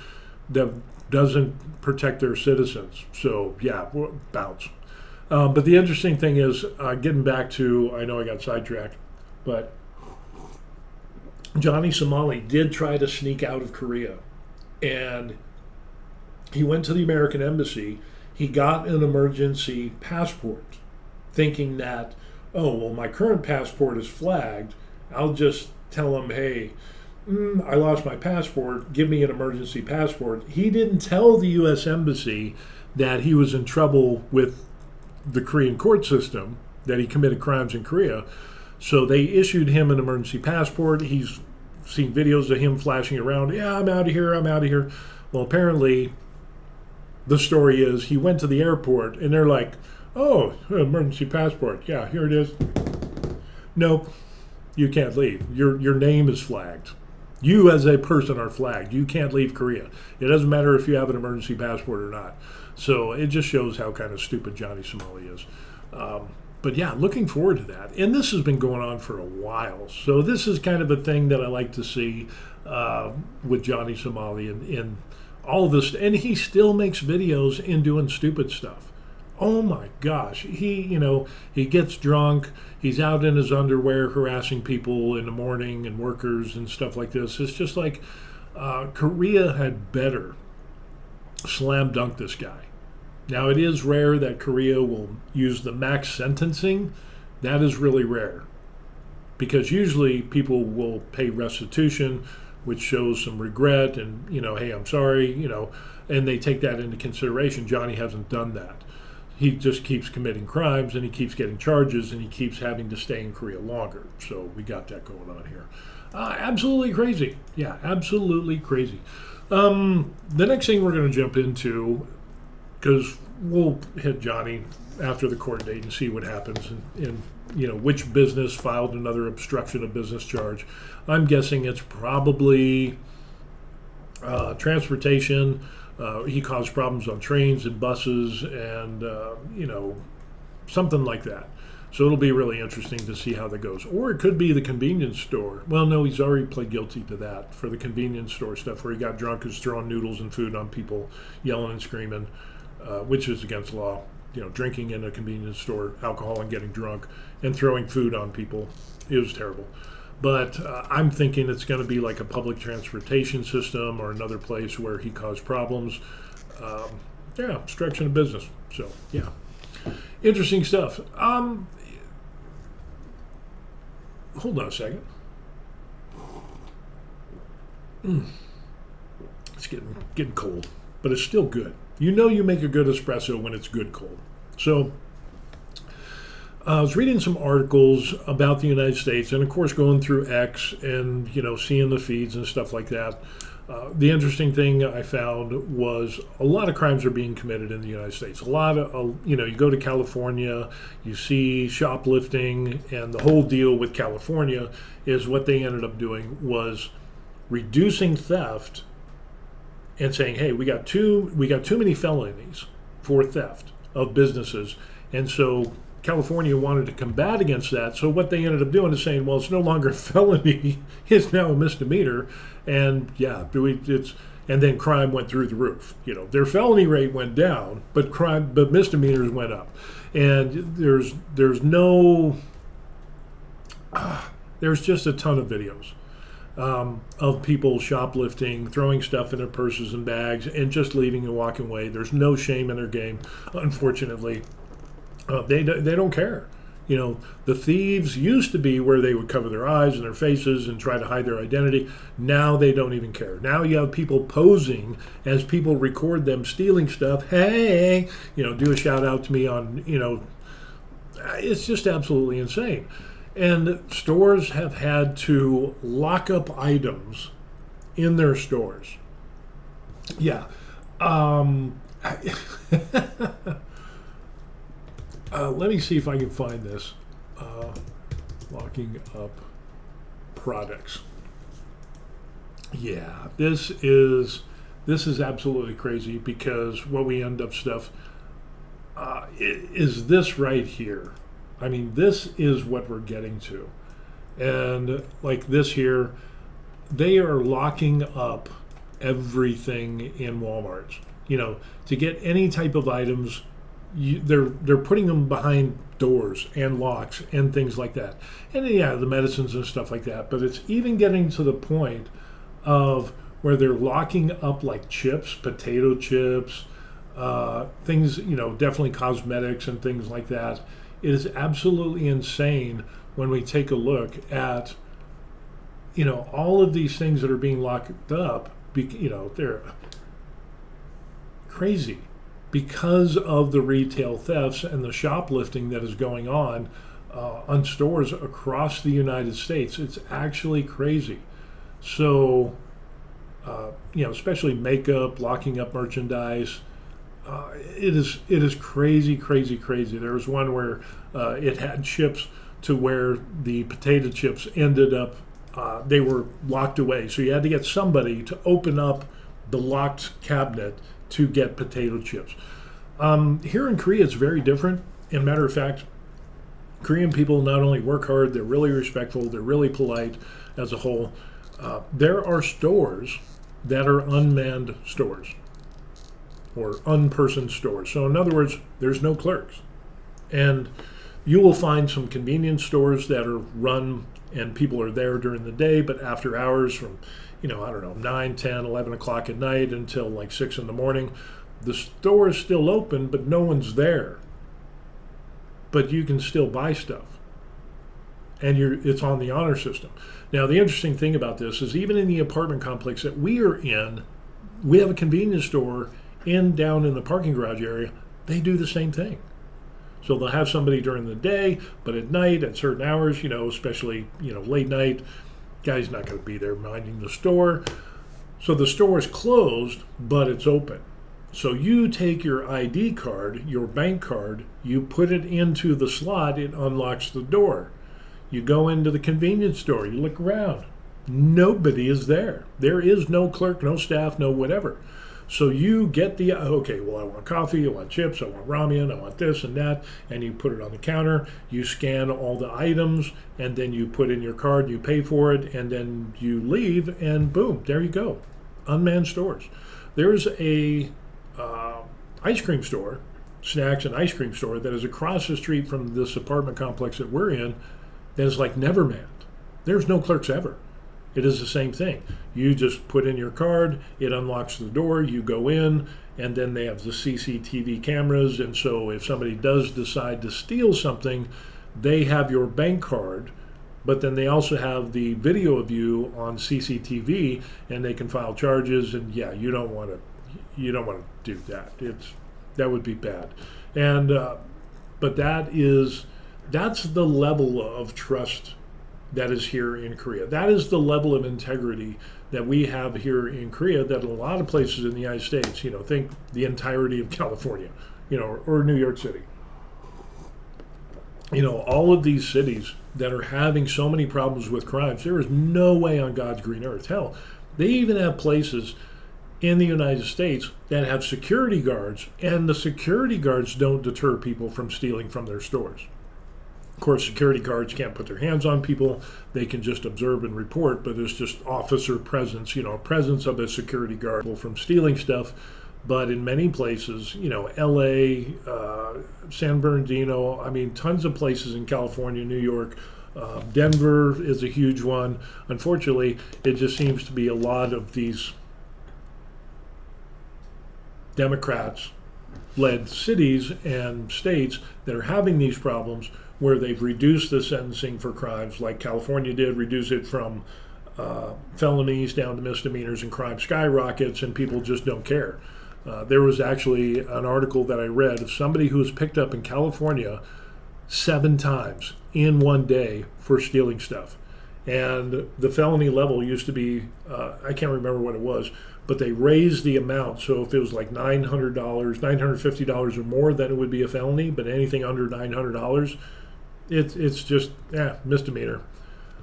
that doesn't protect their citizens. So, bounce. But the interesting thing is, getting back to, I know I got sidetracked, but Johnny Somali did try to sneak out of Korea. And he went to the American embassy. He got an emergency passport, thinking that, oh, well, my current passport is flagged. I'll just tell him, hey, I lost my passport. Give me an emergency passport. He didn't tell the U.S. Embassy that he was in trouble with the Korean court system, that he committed crimes in Korea. So they issued him an emergency passport. He's seen videos of him flashing around. Yeah, I'm out of here. I'm out of here. Well, apparently, the story is he went to the airport and they're like, oh, emergency passport. Yeah, here it is. Nope, you can't leave. Your name is flagged. You as a person are flagged. You can't leave Korea. It doesn't matter if you have an emergency passport or not. So it just shows how kind of stupid Johnny Somali is. But yeah, looking forward to that. And this has been going on for a while. So this is kind of a thing that I like to see with Johnny Somali and all of this. And he still makes videos in doing stupid stuff. Oh my gosh. He gets drunk. He's out in his underwear harassing people in the morning and workers and stuff like this. It's just like Korea had better slam dunk this guy. Now, it is rare that Korea will use the max sentencing. That is really rare because usually people will pay restitution, which shows some regret and, hey, I'm sorry, and they take that into consideration. Johnny hasn't done that. He just keeps committing crimes and he keeps getting charges and he keeps having to stay in Korea longer. So we got that going on here. Absolutely crazy. Yeah, absolutely crazy. The next thing we're going to jump into, because we'll hit Johnny after the court date and see what happens and which business filed another obstruction of business charge. I'm guessing it's probably transportation. He caused problems on trains and buses and, something like that. So it'll be really interesting to see how that goes. Or it could be the convenience store. Well, no, he's already pled guilty to that for the convenience store stuff where he got drunk and was throwing noodles and food on people, yelling and screaming, which is against law. Drinking in a convenience store, alcohol and getting drunk, and throwing food on people. It was terrible. But I'm thinking it's going to be like a public transportation system or another place where he caused problems. Obstruction of business. So, yeah. Interesting stuff. Hold on a second. It's getting cold, but it's still good. You make a good espresso when it's good cold. So I was reading some articles about the United States and, of course, going through X and, seeing the feeds and stuff like that. The interesting thing I found was a lot of crimes are being committed in the United States. A lot of, you go to California, you see shoplifting, and the whole deal with California is what they ended up doing was reducing theft and saying, hey, we got too many felonies for theft of businesses. And so California wanted to combat against that. So what they ended up doing is saying, well, it's no longer a felony, it's now a misdemeanor. And and then crime went through the roof. Their felony rate went down, but misdemeanors went up. And there's just a ton of videos of people shoplifting, throwing stuff in their purses and bags, and just leaving and walking away. There's no shame in their game, unfortunately. They don't care. You know, the thieves used to be where they would cover their eyes and their faces and try to hide their identity. Now they don't even care. Now you have people posing as people record them stealing stuff. Hey, you know, do a shout out to me on, you know, it's just absolutely insane. And stores have had to lock up items in their stores. Yeah. Let me see if I can find this. Locking up products. Yeah, this is absolutely crazy, because what we end up stuff is this right here. I mean, this is what we're getting to. And like this here, they are locking up everything in Walmarts. You know, to get any type of items, they're putting them behind doors and locks and things like that. And yeah, the medicines and stuff like that. But it's even getting to the point of where they're locking up like chips, potato chips, things, you know, definitely cosmetics and things like that. It is absolutely insane when we take a look at, you know, all of these things that are being locked up. You know, they're crazy because of the retail thefts and the shoplifting that is going on stores across the United States. It's actually crazy. So, you know, especially makeup, locking up merchandise. It is crazy, crazy, crazy. There was one where it had chips to where the potato chips ended up, they were locked away. So you had to get somebody to open up the locked cabinet to get potato chips. Here in Korea, it's very different. And matter of fact, Korean people not only work hard, they're really respectful, they're really polite as a whole. There are stores that are unmanned stores or unpersoned stores. So in other words, there's no clerks. And you will find some convenience stores that are run and people are there during the day, but after hours from, you know, I don't know, 9, 10, 11 o'clock at night until like 6 in the morning, the store is still open, but no one's there. But you can still buy stuff. And it's on the honor system. Now, the interesting thing about this is even in the apartment complex that we are in, we have a convenience store down in the parking garage area. They do the same thing. So they'll have somebody during the day, but at night, at certain hours, you know, especially, you know, late night, guy's not going to be there minding the store. So the store is closed, but it's open. So you take your ID card, your bank card, you put it into the slot, it unlocks the door. You go into the convenience store, you look around. Nobody is there. There is no clerk, no staff, no whatever. So you get the, okay, well, I want coffee, I want chips, I want ramen, I want this and that, and you put it on the counter, you scan all the items, and then you put in your card, you pay for it, and then you leave, and boom, there you go. Unmanned stores. There's a ice cream store, snacks and ice cream store, that is across the street from this apartment complex that we're in, that is like never manned. There's no clerks ever. It is the same thing. You just put in your card, it unlocks the door, you go in, and then they have the CCTV cameras. And so if somebody does decide to steal something, they have your bank card, but then they also have the video of you on CCTV, and they can file charges. And yeah, you don't want to do that. That would be bad. And but that's the level of trust that is here in Korea. That is the level of integrity that we have here in Korea that a lot of places in the United States, you know, think the entirety of California, you know, or New York City. You know, all of these cities that are having so many problems with crimes, there is no way on God's green earth. Hell, they even have places in the United States that have security guards, and the security guards don't deter people from stealing from their stores. Of course, security guards can't put their hands on people. They can just observe and report, but there's just officer presence, you know, presence of a security guard from stealing stuff. But in many places, you know, LA, San Bernardino, I mean, tons of places in California, New York, Denver is a huge one. Unfortunately, it just seems to be a lot of these Democrats led cities and states that are having these problems where they've reduced the sentencing for crimes like California did, reduce it from felonies down to misdemeanors, and crime skyrockets, and people just don't care. There was actually an article that I read of somebody who was picked up in California 7 times in one day for stealing stuff. And the felony level used to be, I can't remember what it was, but they raised the amount. So if it was like $900, $950 or more, then it would be a felony. But anything under $900, it's just misdemeanor.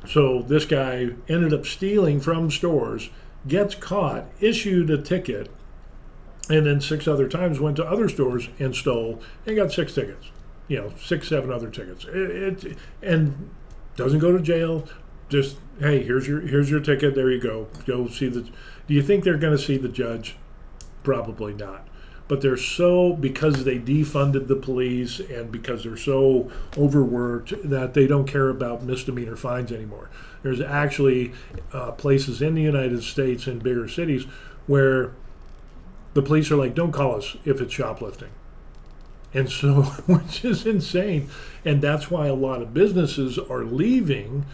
So this guy ended up stealing from stores, gets caught, issued a ticket, and then 6 other times went to other stores and stole and got 6 tickets. 6, 7 other tickets. And doesn't go to jail. Just, hey, here's your ticket. There you go. Go see the. Do you think they're going to see the judge? Probably not. But they're because they defunded the police and because they're so overworked that they don't care about misdemeanor fines anymore. There's actually places in the United States in bigger cities where the police are like, don't call us if it's shoplifting. And so, which is insane. And that's why a lot of businesses are leaving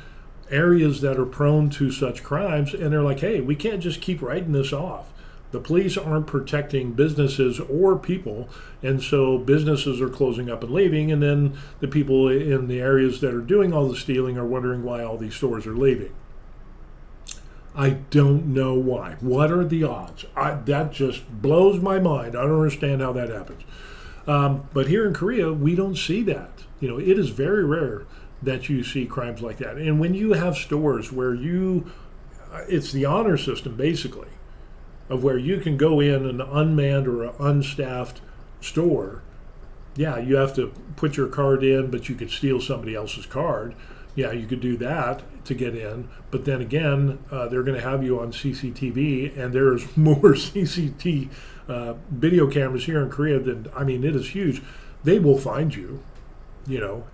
areas that are prone to such crimes. And they're like, hey, we can't just keep writing this off. The police aren't protecting businesses or people. And so businesses are closing up and leaving. And then the people in the areas that are doing all the stealing are wondering why all these stores are leaving. I don't know why. What are the odds? That just blows my mind. I don't understand how that happens. But here in Korea, we don't see that. It is very rare that you see crimes like that. And when you have stores where it's the honor system basically, of where you can go in an unmanned or an unstaffed store. Yeah, you have to put your card in, but you could steal somebody else's card. Yeah, you could do that to get in. But then again, they're going to have you on CCTV, and there's more CCTV video cameras here in Korea than, it is huge. They will find you,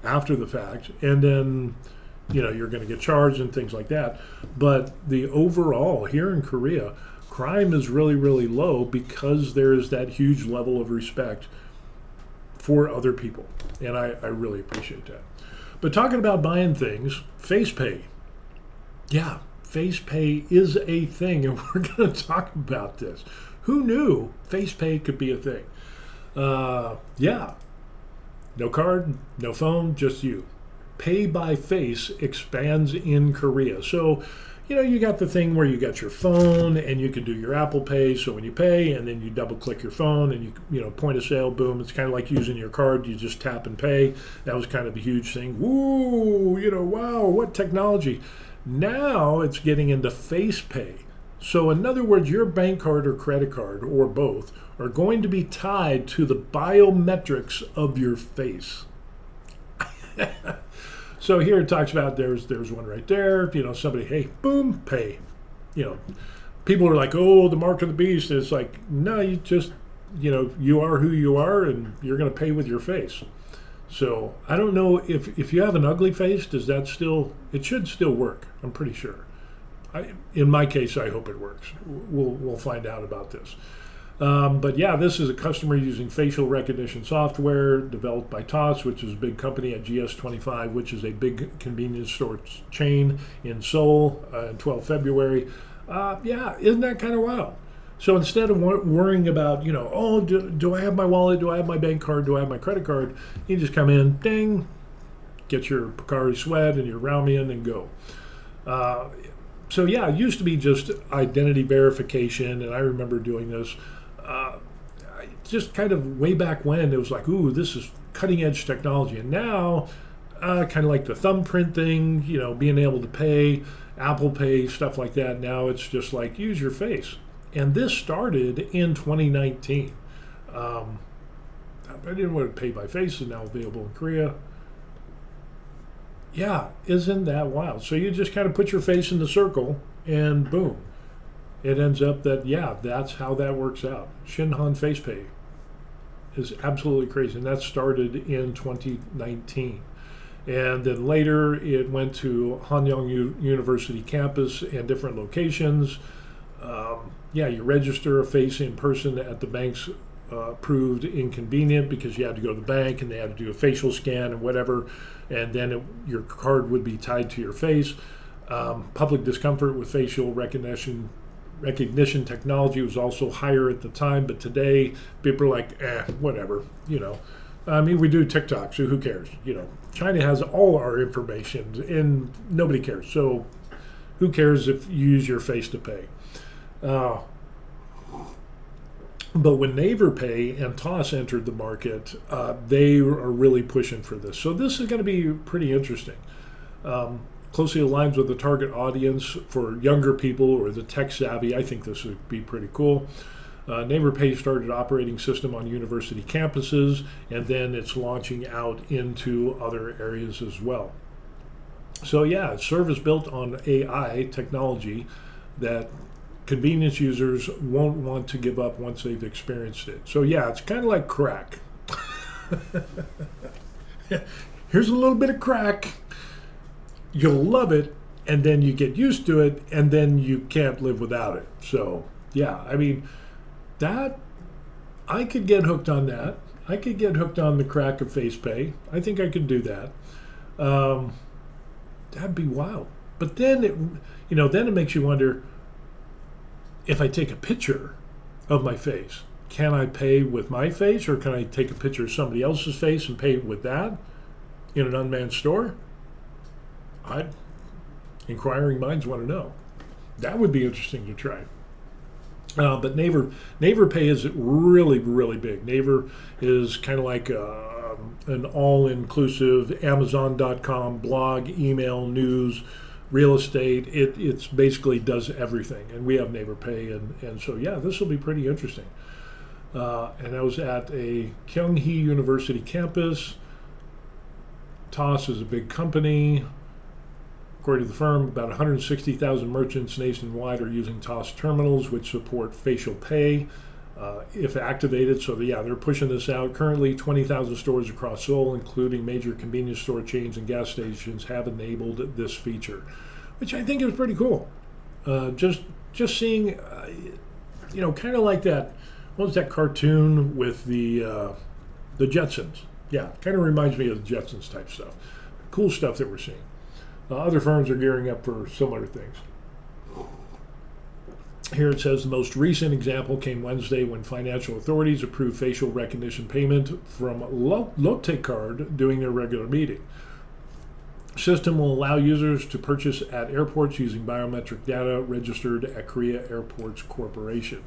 after the fact, and then, you're going to get charged and things like that. But the overall here in Korea, crime is really, really low because there is that huge level of respect for other people. And I really appreciate that. But talking about buying things, face pay. Yeah, face pay is a thing, and we're going to talk about this. Who knew face pay could be a thing? Yeah. No card, no phone, just you. Pay by face expands in Korea. So, you got the thing where you got your phone and you can do your Apple Pay. So when you pay and then you double click your phone and you point of sale, boom, it's kind of like using your card. You just tap and pay. That was kind of a huge thing. Woo, wow, what technology. Now it's getting into face pay. So in other words, your bank card or credit card or both are going to be tied to the biometrics of your face. So here it talks about there's one right there. Somebody, hey, boom, pay. People are like, oh, the mark of the beast. And it's like, no, you just, you are who you are, and you're going to pay with your face. So I don't know if you have an ugly face, does that still? It should still work. I'm pretty sure. In my case, I hope it works. We'll find out about this. But yeah, this is a customer using facial recognition software developed by TOS, which is a big company at GS25, which is a big convenience store chain in Seoul in 12 February. Yeah, isn't that kind of wild? So instead of worrying about, do I have my wallet? Do I have my bank card? Do I have my credit card? You just come in, ding, get your Pocari Sweat and your Ramen and go. So yeah, it used to be just identity verification, and I remember doing this. Just kind of way back when, it was like, ooh, this is cutting edge technology. And now, kind of like the thumbprint thing, being able to pay, Apple Pay, stuff like that. Now it's just like, use your face. And this started in 2019. I didn't want to pay by face is now available in Korea. Yeah, isn't that wild? So you just kind of put your face in the circle and boom. It ends up that, yeah, that's how that works out. Shinhan Face Pay is absolutely crazy. And that started in 2019. And then later it went to Hanyang University campus and different locations. Yeah, you register a face in person at the bank's proved inconvenient because you had to go to the bank and they had to do a facial scan and whatever, and then your card would be tied to your face. Public discomfort with facial recognition technology was also higher at the time, but today people are like, whatever, I mean, we do TikTok, so who cares? China has all our information and nobody cares. So who cares if you use your face to pay? But when NeighborPay and Toss entered the market, they are really pushing for this. So this is going to be pretty interesting. Closely aligns with the target audience for younger people or the tech savvy. I think this would be pretty cool. NeighborPay started operating system on university campuses, and then it's launching out into other areas as well. So yeah, it's service built on AI technology that convenience users won't want to give up once they've experienced it. So yeah, it's kind of like crack. Here's a little bit of crack. You'll love it, and then you get used to it, and then you can't live without it. So yeah, I mean, that I could get hooked on that. I could get hooked on the crack of FacePay. I think I could do that. That'd be wild. But then it makes you wonder, if I take a picture of my face, can I pay with my face, or can I take a picture of somebody else's face and pay with that in an unmanned store? Inquiring minds want to know. That would be interesting to try. But NeighborPay is really, really big. Neighbor is kind of like an all-inclusive Amazon.com blog, email, news, real estate. It's basically does everything. And we have NeighborPay. And so, yeah, this will be pretty interesting. And I was at a Kyunghee University campus. Toss is a big company. According to the firm, about 160,000 merchants nationwide are using Toss terminals, which support facial pay if activated. So, yeah, they're pushing this out. Currently, 20,000 stores across Seoul, including major convenience store chains and gas stations, have enabled this feature, which I think is pretty cool. Just seeing, kind of like that. What was that cartoon with the Jetsons? Yeah, kind of reminds me of the Jetsons type stuff. Cool stuff that we're seeing. Other firms are gearing up for similar things. Here it says the most recent example came Wednesday when financial authorities approved facial recognition payment from Lotte Card during their regular meeting. System will allow users to purchase at airports using biometric data registered at Korea Airports Corporation.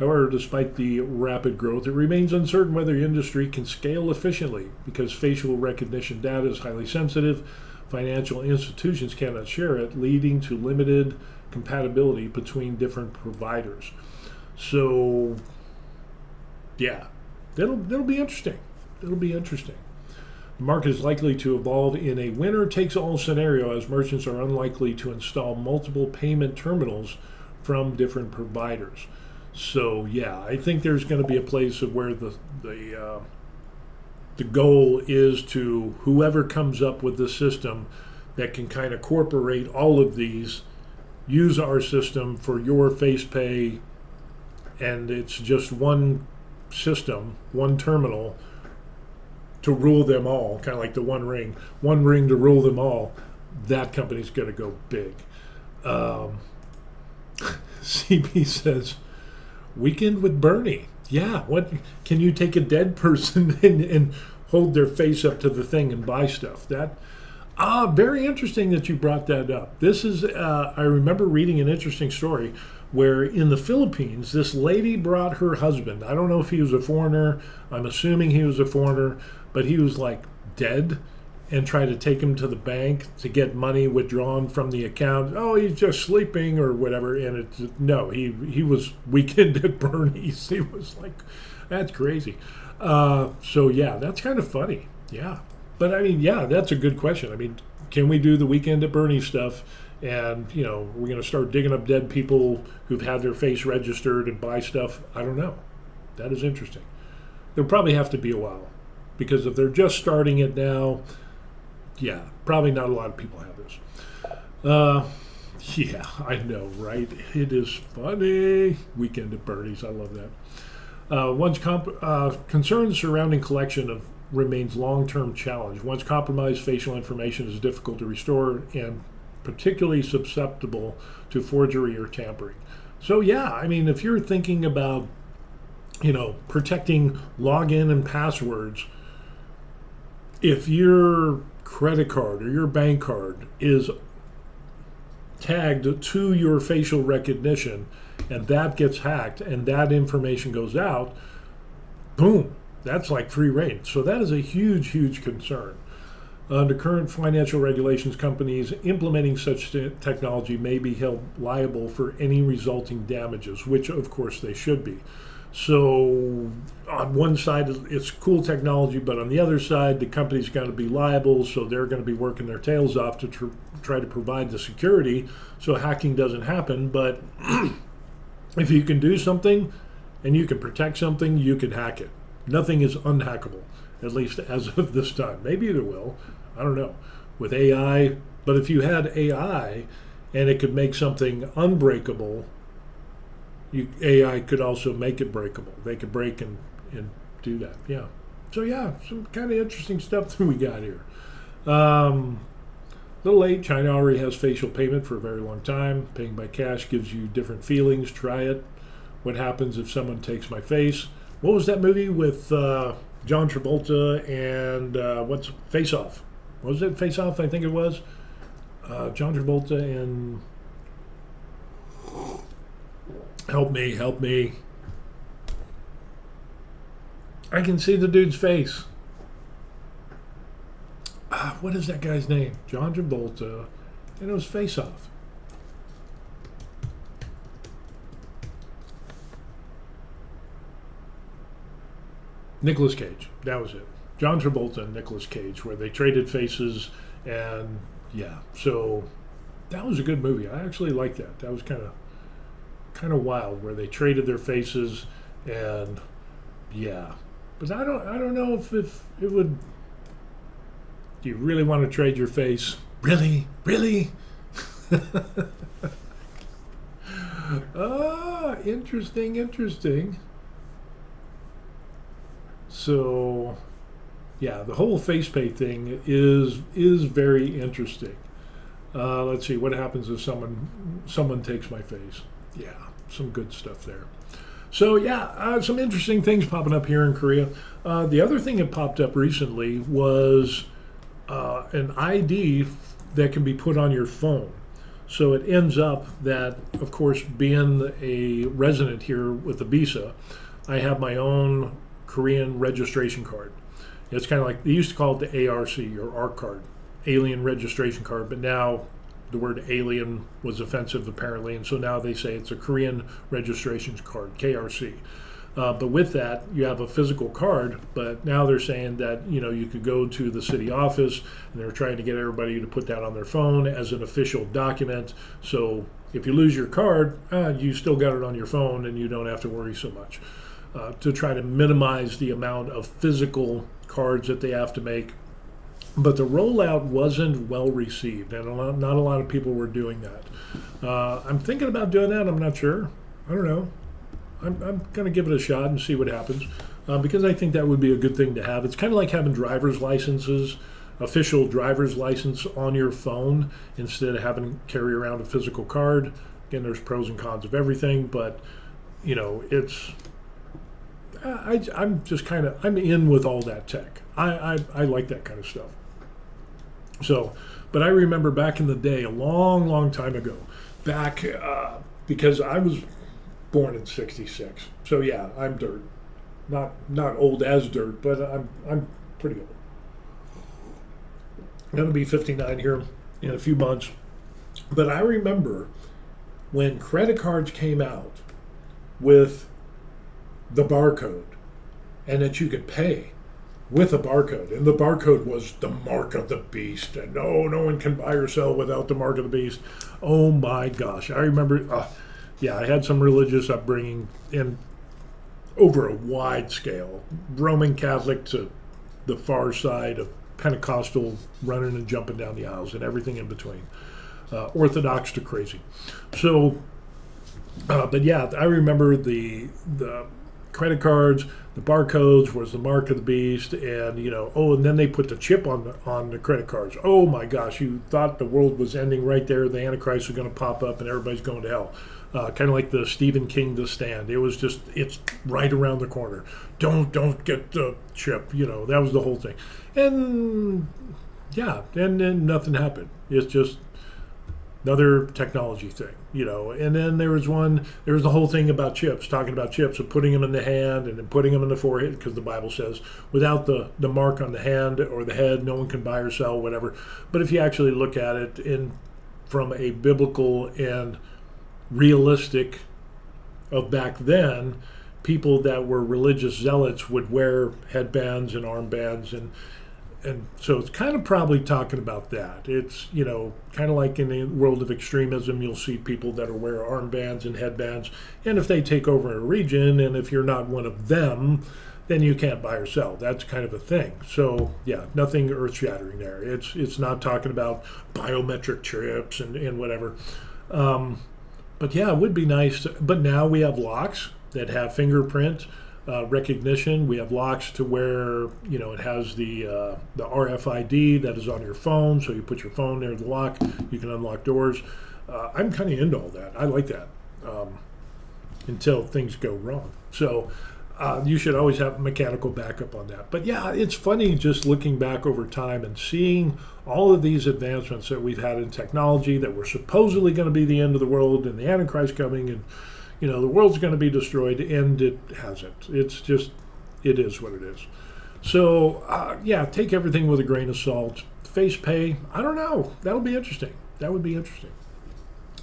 However, despite the rapid growth, it remains uncertain whether the industry can scale efficiently because facial recognition data is highly sensitive. Financial institutions cannot share it, leading to limited compatibility between different providers. So, yeah, that'll be interesting. It'll be interesting. The market is likely to evolve in a winner-takes-all scenario as merchants are unlikely to install multiple payment terminals from different providers. So, yeah, I think there's going to be a place of where the goal is to whoever comes up with the system that can kind of incorporate all of these, use our system for your face pay, and it's just one system, one terminal to rule them all, kind of like the one ring to rule them all. That company's going to go big. CB says, Weekend with Bernie. Yeah, what can you take a dead person and hold their face up to the thing and buy stuff? That very interesting that you brought that up. This is I remember reading an interesting story where in the Philippines this lady brought her husband. I don't know if he was a foreigner. I'm assuming he was a foreigner, but he was like dead, and tried to take him to the bank to get money withdrawn from the account. Oh, he's just sleeping or whatever. And he was Weekend at Bernie's. He was like, that's crazy. So yeah, that's kind of funny. Yeah. But I mean, yeah, that's a good question. I mean, can we do the Weekend at Bernie's stuff? And, we're going to start digging up dead people who've had their face registered and buy stuff. I don't know. That is interesting. There'll probably have to be a while, because if they're just starting it now, yeah, probably not a lot of people have this. Yeah, I know, right? It is funny. Weekend at Bernie's. I love that. Concerns surrounding collection of remains long-term challenge. Once compromised, facial information is difficult to restore and particularly susceptible to forgery or tampering. So yeah, I mean, if you're thinking about, protecting login and passwords, if your credit card or your bank card is tagged to your facial recognition and that gets hacked and that information goes out, boom, that's like free reign. So that is a huge, huge concern. Under current financial regulations, companies implementing such technology may be held liable for any resulting damages, which of course they should be. So on one side, it's cool technology, but on the other side, the company's got to be liable, so they're going to be working their tails off to try to provide the security so hacking doesn't happen. But if you can do something and you can protect something, you can hack it. Nothing is unhackable, at least as of this time. Maybe there will, I don't know, with AI. But if you had AI and it could make something unbreakable, AI could also make it breakable. They could break and do that. Yeah. So yeah, some kind of interesting stuff that we got here. Little late. China already has facial payment for a very long time. Paying by cash gives you different feelings. Try it. What happens if someone takes my face? What was that movie with John Travolta and what's Face Off? Was it Face Off? I think it was. John Travolta and help me. I can see the dude's face. What is that guy's name? John Travolta, and it was Face Off. Nicolas Cage. That was it. John Travolta and Nicolas Cage, where they traded faces, and yeah. So that was a good movie. I actually liked that. That was kind of wild, where they traded their faces, and yeah. But I don't know if it would. Do you really want to trade your face? Really? Interesting. So, yeah, the whole face pay thing is very interesting. Let's see what happens if someone takes my face. Yeah, some good stuff there. So yeah, some interesting things popping up here in Korea. The other thing that popped up recently was an ID that can be put on your phone. So it ends up that, of course, being a resident here with a visa, I have my own Korean registration card. It's kind of like, they used to call it the ARC or ARC card, alien registration card, but now the word alien was offensive apparently, and so now they say it's a Korean registration card, KRC. But with that, you have a physical card, but now they're saying that, you could go to the city office, and they're trying to get everybody to put that on their phone as an official document. So if you lose your card, you still got it on your phone, and you don't have to worry so much. To try to minimize the amount of physical cards that they have to make. But the rollout wasn't well received, and not a lot of people were doing that. I'm thinking about doing that. I'm not sure. I don't know. I'm going to give it a shot and see what happens, because I think that would be a good thing to have. It's kind of like having driver's licenses, official driver's license on your phone instead of having to carry around a physical card. Again, there's pros and cons of everything, but it's. I'm just I'm in with all that tech. I like that kind of stuff. So, but I remember back in the day, a long time ago, because I was born in '66. So yeah, I'm dirt. Not old as dirt, but I'm pretty old. I'm gonna be 59 here in a few months. But I remember when credit cards came out with the barcode, and that you could pay with a barcode, and the barcode was the mark of the beast, and no one can buy or sell without the mark of the beast. Oh my gosh, I remember. I had some religious upbringing, and over a wide scale, Roman Catholic to the far side of Pentecostal, running and jumping down the aisles and everything in between, Orthodox to crazy. So but yeah, I remember the credit cards, the barcodes was the mark of the beast, and and then they put the chip on the credit cards. Oh my gosh, you thought the world was ending right there. The Antichrist was going to pop up, and everybody's going to hell. Kind of like the Stephen King The Stand. It was just, it's right around the corner. Don't get the chip. That was the whole thing. And yeah, and then nothing happened. It's just another technology thing, And then there was the whole thing about chips, talking about chips, of putting them in the hand and then putting them in the forehead, because the Bible says without the mark on the hand or the head, no one can buy or sell, whatever. But if you actually look at it from a biblical and realistic of back then, people that were religious zealots would wear headbands and armbands, and so it's kind of probably talking about that. It's kind of like in the world of extremism, you'll see people that wear armbands and headbands, and if they take over a region, and if you're not one of them, then you can't buy or sell. That's kind of a thing. So yeah, nothing earth-shattering there. It's not talking about biometric chips and whatever. But yeah, it would be nice. But now we have locks that have fingerprint recognition. We have locks to where it has the RFID that is on your phone. So you put your phone near the lock, you can unlock doors. I'm kind of into all that. I like that until things go wrong. So you should always have mechanical backup on that. But yeah, it's funny just looking back over time and seeing all of these advancements that we've had in technology that were supposedly going to be the end of the world and the Antichrist coming, and the world's going to be destroyed, and it hasn't. It's just, it is what it is. So yeah, take everything with a grain of salt. Face pay, I don't know. That'll be interesting. That would be interesting.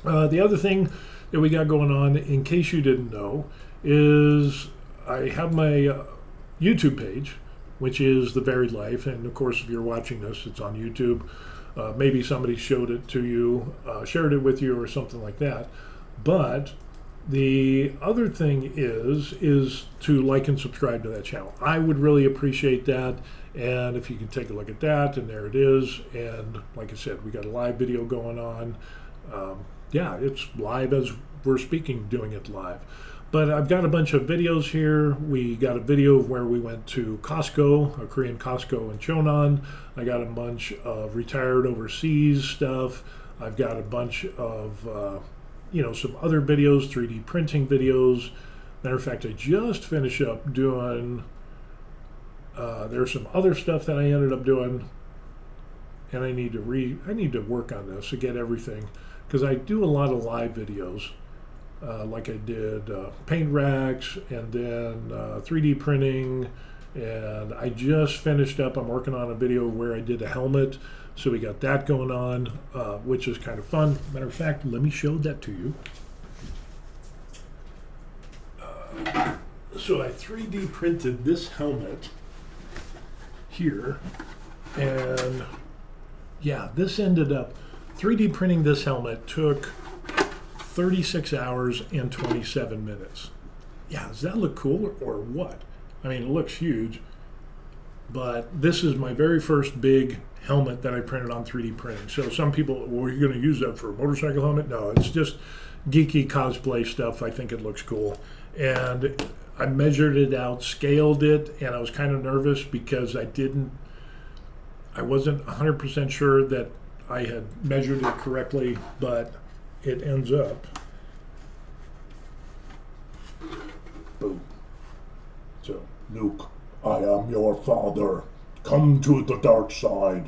The other thing that we got going on, in case you didn't know, is I have my YouTube page, which is The Varied Life. And of course, if you're watching this, it's on YouTube. Maybe somebody showed it to you, shared it with you, or something like that. But the other thing is to like and subscribe to that channel. I would really appreciate that. And if you can take a look at that, and there it is. And like I said, we got a live video going on. Yeah, it's live as we're speaking, doing it live. But I've got a bunch of videos here. We got a video of where we went to Costco, a Korean Costco in Cheonan. I got a bunch of retired overseas stuff. I've got a bunch of, some other videos, 3D printing videos. Matter of fact, I just finished up doing, there's some other stuff that I ended up doing, and I need to work on this to get everything, because I do a lot of live videos. Like I did paint racks, and then 3D printing, and I just finished up, I'm working on a video where I did a helmet, so we got that going on, which is kind of fun. Matter of fact, let me show that to you. So I 3D printed this helmet here, and yeah, this ended up, 3D printing this helmet took 36 hours and 27 minutes. Yeah, does that look cool or what? I mean, it looks huge, but this is my very first big helmet that I printed on 3D printing. So some people, well, are you going to use that for a motorcycle helmet? No, it's just geeky cosplay stuff. I think it looks cool. And I measured it out, scaled it, and I was kind of nervous because I wasn't 100% sure that I had measured it correctly, but it ends up, boom. So, Luke, I am your father. Come to the dark side.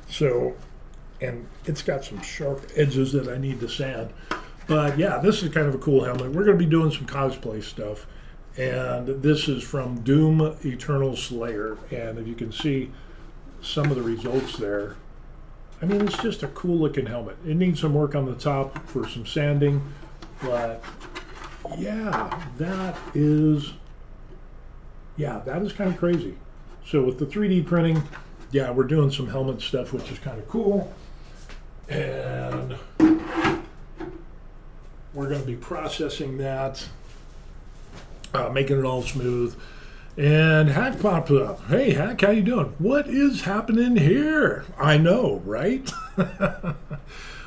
So, and it's got some sharp edges that I need to sand. But yeah, this is kind of a cool helmet. We're going to be doing some cosplay stuff. And this is from Doom Eternal Slayer. And if you can see some of the results there, I mean, it's just a cool looking helmet. It needs some work on the top for some sanding, but yeah, that is kind of crazy. So with the 3D printing, yeah, we're doing some helmet stuff, which is kind of cool. And we're going to be processing that, making it all smooth. And Hack pops up. Hey, Hack, how you doing? What is happening here? I know, right?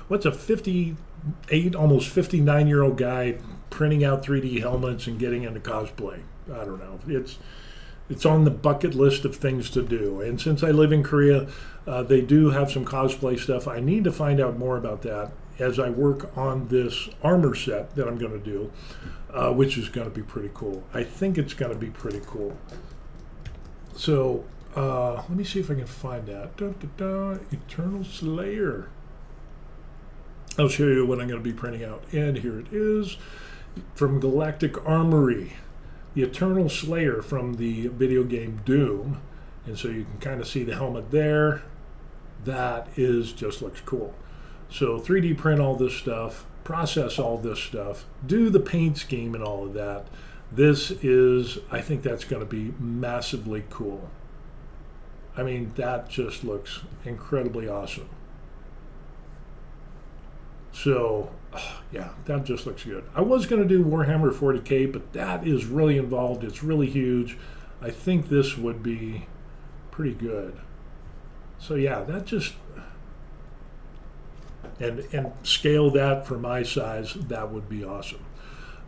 What's a 58, almost 59-year-old guy printing out 3D helmets and getting into cosplay. I don't know. It's on the bucket list of things to do. And since I live in Korea, they do have some cosplay stuff. I need to find out more about that as I work on this armor set that I'm going to do, which is going to be pretty cool. I think it's going to be pretty cool. So let me see if I can find that. Eternal Slayer. I'll show you what I'm going to be printing out. And here it is from Galactic Armory. The Eternal Slayer from the video game Doom. And so you can kind of see the helmet there. That is just looks cool. So 3D print all this stuff, process all this stuff, do the paint scheme and all of that. This is, I think that's going to be massively cool. I mean, that just looks incredibly awesome. So, yeah, that just looks good. I was going to do Warhammer 40K, but that is really involved. It's really huge. I think this would be pretty good. So, yeah, that just... And scale that for my size, that would be awesome.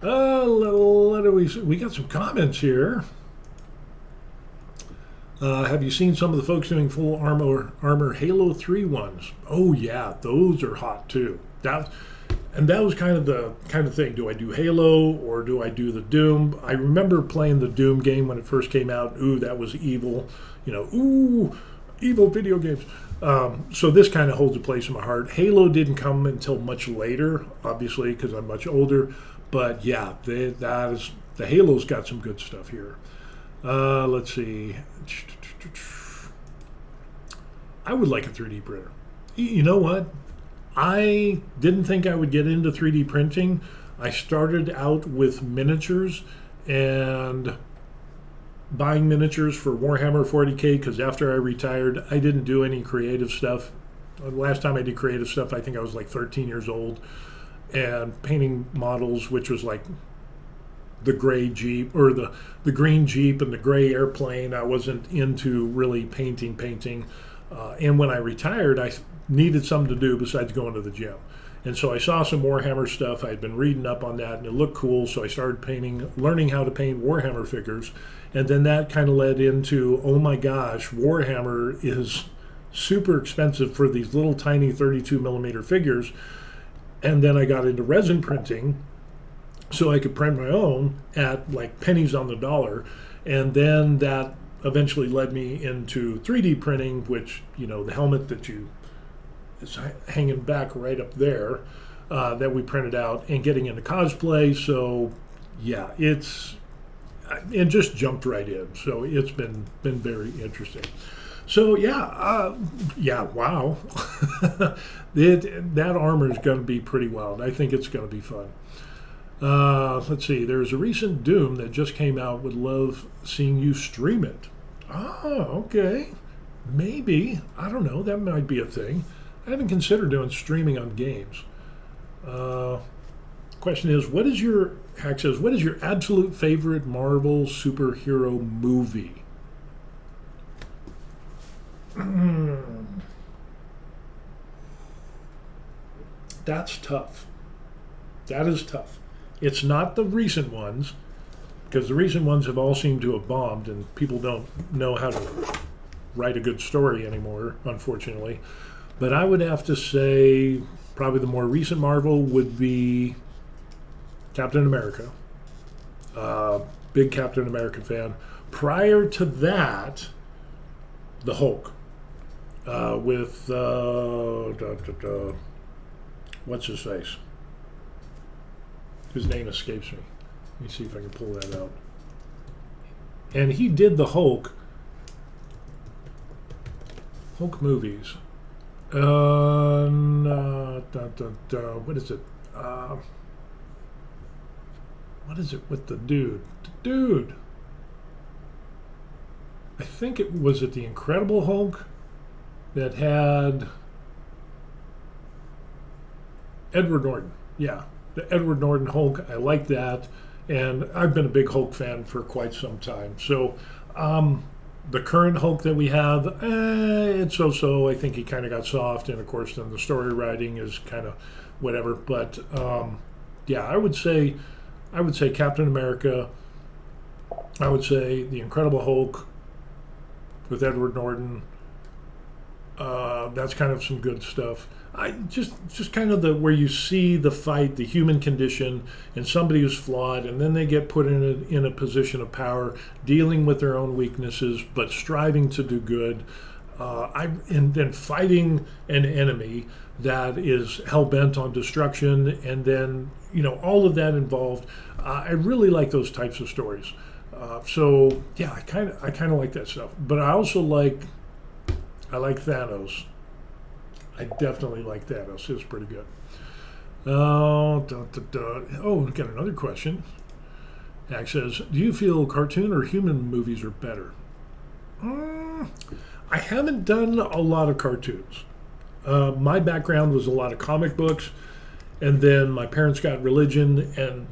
We got some comments here. Have you seen some of the folks doing full armor Halo 3 ones? Oh, yeah, those are hot, too. That was kind of the thing. Do I do Halo or do I do the Doom? I remember playing the Doom game when it first came out. Ooh, that was evil. Ooh, evil video games. So this kind of holds a place in my heart. Halo didn't come until much later, obviously, because I'm much older. But yeah, the Halo's got some good stuff here. Let's see. I would like a 3D printer. You know what? I didn't think I would get into 3D printing. I started out with miniatures and buying miniatures for Warhammer 40K because after I retired, I didn't do any creative stuff. The last time I did creative stuff, I think I was like 13 years old, and painting models, which was like the gray Jeep or the green Jeep and the gray airplane. I wasn't into really painting. And when I retired, I needed something to do besides going to the gym. And so I saw some Warhammer stuff. I'd been reading up on that, and it looked cool. So I started learning how to paint Warhammer figures. And then that kind of led into, oh my gosh, Warhammer is super expensive for these little tiny 32 millimeter figures. And then I got into resin printing so I could print my own at like pennies on the dollar. And then that eventually led me into 3D printing, which, the helmet that is hanging back right up there that we printed out, and getting into cosplay. So yeah, it just jumped right in. So it's been very interesting. So yeah, wow. That armor is going to be pretty wild. I think it's going to be fun. Let's see. There's a recent Doom that just came out. Would love seeing you stream it. Oh, okay. Maybe. I don't know. That might be a thing. I haven't considered doing streaming on games. Question is, what is your absolute favorite Marvel superhero movie? That's tough. That is tough. It's not the recent ones, because the recent ones have all seemed to have bombed, and people don't know how to write a good story anymore, unfortunately. But I would have to say probably the more recent Marvel would be Captain America. Big Captain America fan. Prior to that, the Hulk. With what's his face? His name escapes me. Let me see if I can pull that out. And he did the Hulk movies. What is it? What is it with the dude? Dude. I think it was the Incredible Hulk that had Edward Norton. Yeah, the Edward Norton Hulk. I like that, and I've been a big Hulk fan for quite some time. So the current Hulk that we have, it's so-so. I think he kind of got soft, and of course then the story writing is kind of whatever. But yeah, I would say I would say Captain America. I would say The Incredible Hulk with Edward Norton. That's kind of some good stuff. I just kind of the where you see the fight, the human condition, and somebody who's flawed, and then they get put in a position of power, dealing with their own weaknesses, but striving to do good. And then fighting an enemy that is hell bent on destruction, and then all of that involved. I really like those types of stories. So yeah, I kind of like that stuff. But I also like Thanos. I definitely like Thanos. It's pretty good. Oh, we got another question. Jack says, do you feel cartoon or human movies are better? I haven't done a lot of cartoons. My background was a lot of comic books, and then my parents got religion and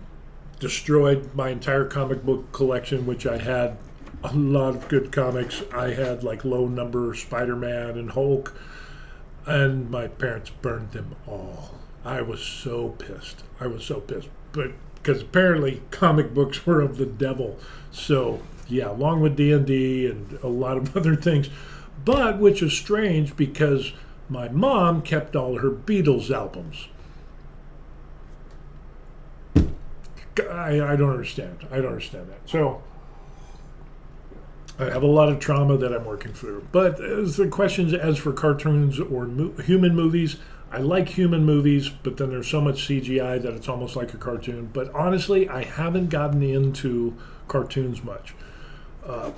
destroyed my entire comic book collection, which I had a lot of good comics. I had like low number Spider-Man and Hulk, and my parents burned them all. I was so pissed. But because apparently comic books were of the devil. So yeah, along with D&D and a lot of other things. But which is strange because my mom kept all her Beatles albums. I don't understand. That. So I have a lot of trauma that I'm working through. But as the questions as for cartoons or human movies, I like human movies, but then there's so much CGI that it's almost like a cartoon. But honestly, I haven't gotten into cartoons much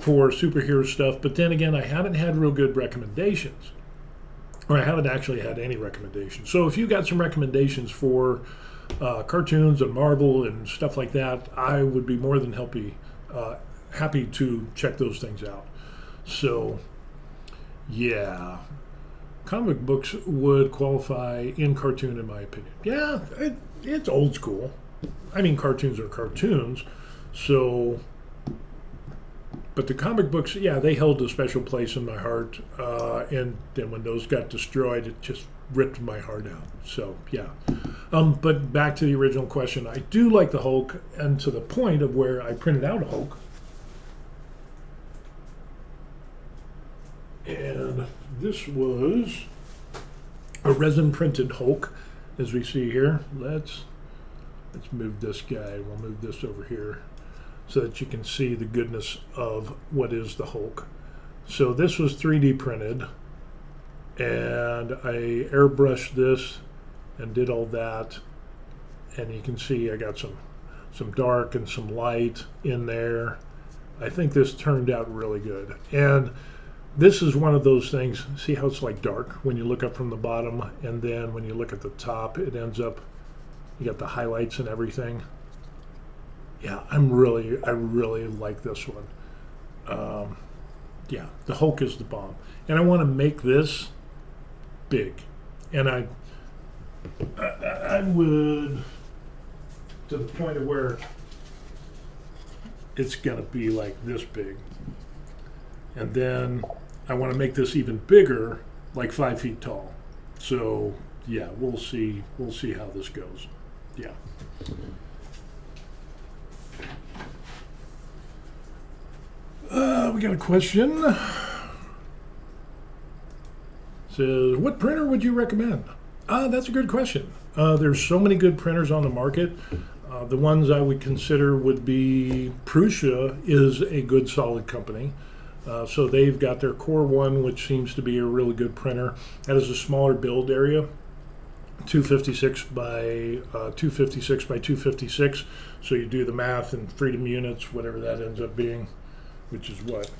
for superhero stuff. But then again, I haven't had real good recommendations. Or I haven't actually had any recommendations. So if you got some recommendations for cartoons and Marvel and stuff like that, I would be more than happy to check those things out. So, yeah, comic books would qualify in cartoon, in my opinion. Yeah, it's old school. I mean, cartoons are cartoons, so. But the comic books, yeah, they held a special place in my heart. And then when those got destroyed, it just ripped my heart out. So, yeah. But back to the original question, I do like the Hulk, and to the point of where I printed out a Hulk. And this was a resin printed Hulk, as we see here. Let's move this guy. We'll move this over here so that you can see the goodness of what is the Hulk. So this was 3D printed, and I airbrushed this and did all that, and you can see I got some dark and some light in there. I think this turned out really good. And this is one of those things, see how it's like dark when you look up from the bottom, and then when you look at the top, it ends up, you got the highlights and everything. Yeah, I really like this one. Yeah, the Hulk is the bomb. And I want to make this big. And I would, to the point of where it's going to be like this big. And then I want to make this even bigger, like 5 feet tall. So yeah, we'll see how this goes. Yeah. We got a question. It says, what printer would you recommend? That's a good question. There's so many good printers on the market. The ones I would consider would be Prusa is a good solid company. So they've got their Core 1, which seems to be a really good printer. That is a smaller build area, 256 by 256. So you do the math in freedom units, whatever that ends up being, which is what?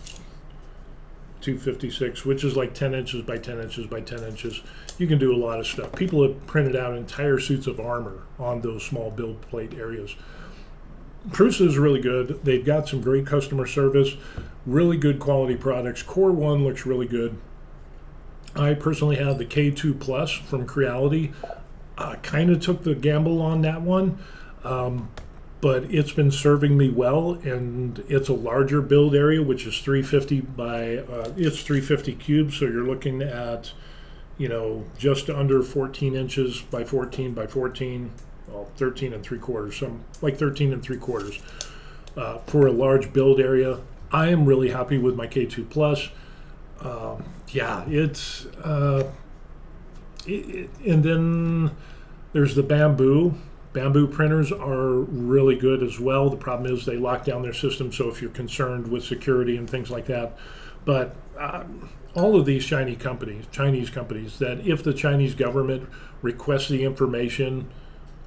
256, which is like 10 inches by 10 inches by 10 inches. You can do a lot of stuff. People have printed out entire suits of armor on those small build plate areas. Prusa is really good. They've got some great customer service, really good quality products. Core 1 looks really good. I personally have the K2 Plus from Creality. Kind of took the gamble on that one, but it's been serving me well, and it's a larger build area, which is 350 by, it's 350 cubes, so you're looking at, just under 14 inches by 14 by 14. well, 13 and 3/4, some like 13 and 3/4 for a large build area. I am really happy with my K2 Plus. Yeah, and then there's the Bamboo. Bamboo printers are really good as well. The problem is they lock down their system, so if you're concerned with security and things like that. But all of these Chinese companies, that if the Chinese government requests the information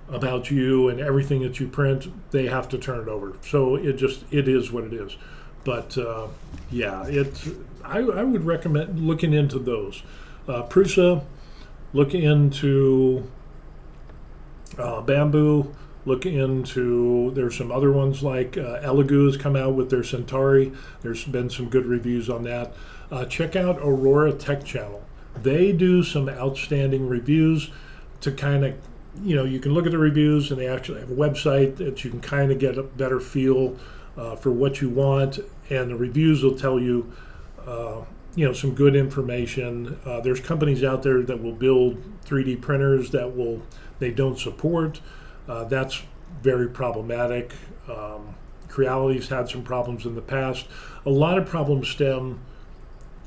about you and everything that you print, they have to turn it over. So it is what it is. But yeah, I would recommend looking into those. Prusa, look into Bamboo, look into, there's some other ones like Elegoo has come out with their Centauri. There's been some good reviews on that. Check out Aurora Tech Channel. They do some outstanding reviews to kind of, you can look at the reviews, and they actually have a website that you can kind of get a better feel for what you want, and the reviews will tell you, some good information. There's companies out there that will build 3D printers that they don't support. That's very problematic. Creality's had some problems in the past. A lot of problems stem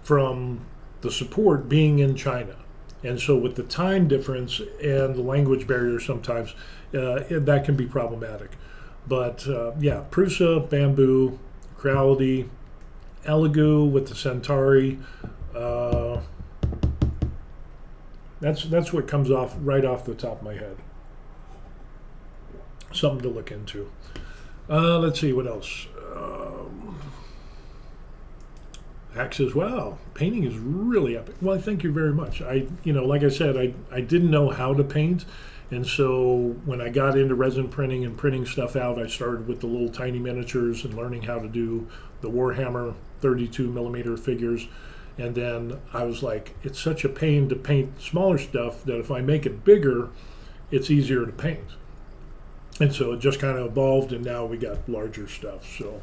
from the support being in China. And so with the time difference and the language barrier sometimes, that can be problematic. But yeah, Prusa, Bamboo, Creality, Elegoo with the Centauri. That's what comes right off the top of my head. Something to look into. Let's see what else. Hack says, "Wow, painting is really epic." Well, thank you very much. Like I said, I didn't know how to paint, and so when I got into resin printing and printing stuff out, I started with the little tiny miniatures and learning how to do the Warhammer 32 millimeter figures. And then I was like, it's such a pain to paint smaller stuff that if I make it bigger, it's easier to paint. And so it just kind of evolved, and now we got larger stuff. So,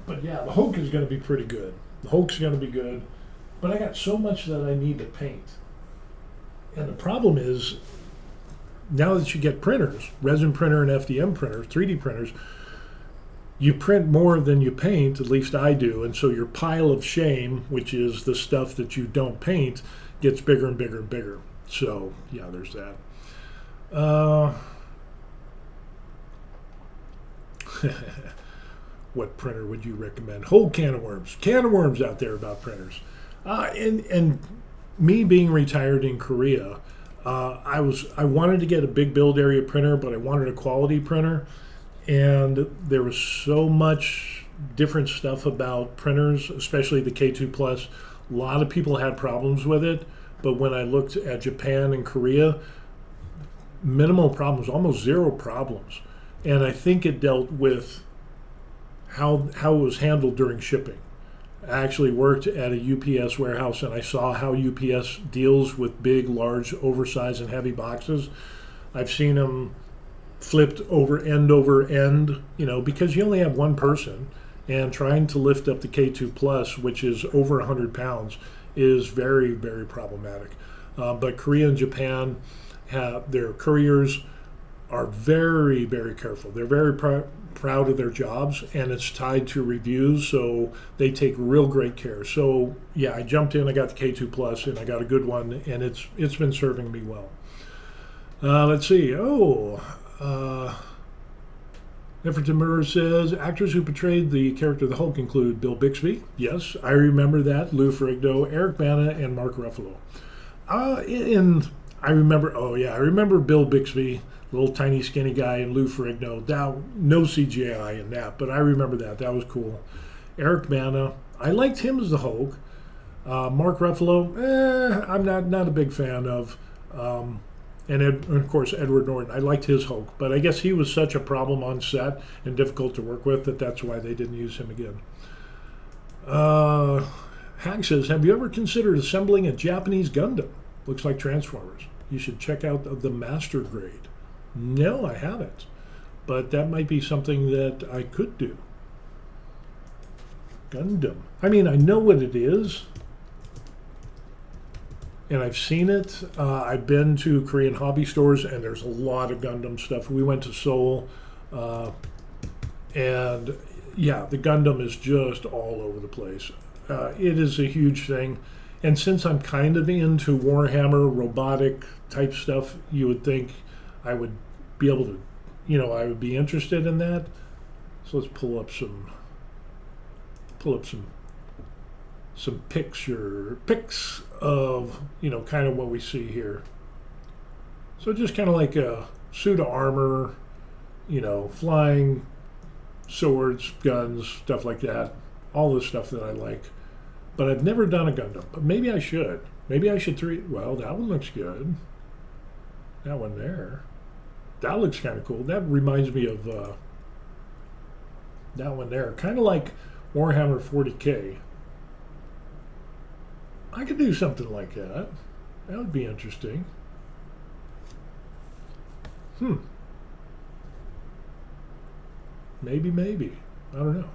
but yeah, the Hulk is going to be pretty good. The Hulk's going to be good, but I got so much that I need to paint. And the problem is, now that you get printers, resin printer and FDM printers, 3D printers, you print more than you paint, at least I do, and so your pile of shame, which is the stuff that you don't paint, gets bigger and bigger and bigger. So, yeah, there's that. What printer would you recommend? Whole can of worms out there about printers. And me being retired in Korea, I wanted to get a big build area printer, but I wanted a quality printer. And there was so much different stuff about printers, especially the K2 Plus. A lot of people had problems with it, but when I looked at Japan and Korea, minimal problems, almost zero problems. And I think it dealt with how it was handled during shipping. I actually worked at a UPS warehouse, and I saw how UPS deals with big, large, oversized, and heavy boxes. I've seen them flipped over end, because you only have one person, and trying to lift up the K2 Plus, which is over 100 pounds, is very, very problematic. But Korea and Japan their couriers are very, very careful. They're very proud of their jobs, and it's tied to reviews, so they take real great care. So yeah, I jumped in, I got the K2 Plus, and I got a good one, and it's been serving me well. Let's see. Neferton Murray says, actors who portrayed the character of the Hulk include Bill Bixby. Yes, I remember that. Lou Ferrigno, Eric Bana, and Mark Ruffalo. And I remember Bill Bixby, little tiny skinny guy, and Lou Ferrigno. No CGI in that, but I remember that. That was cool. Eric Bana, I liked him as the Hulk. Mark Ruffalo, I'm not a big fan of. And of course, Edward Norton. I liked his Hulk, but I guess he was such a problem on set and difficult to work with that's why they didn't use him again. Hank says, have you ever considered assembling a Japanese Gundam? Looks like Transformers. You should check out the Master Grade. No, I haven't, but that might be something that I could do. Gundam. I mean, I know what it is. and I've seen it. I've been to Korean hobby stores, and there's a lot of Gundam stuff. We went to Seoul, and yeah, the Gundam is just all over the place. It is a huge thing. And since I'm kind of into Warhammer robotic type stuff, you would think I would be able to, I would be interested in that. So let's pull up some pics of, kind of what we see here. So just kind of like a suit of armor, flying swords, guns, stuff like that. All the stuff that I like. But I've never done a Gundam. But maybe I should. Maybe I should well, that one looks good. That one there. That looks kind of cool. That reminds me of that one there. Kind of like Warhammer 40K. I could do something like that. That would be interesting. Maybe. I don't know.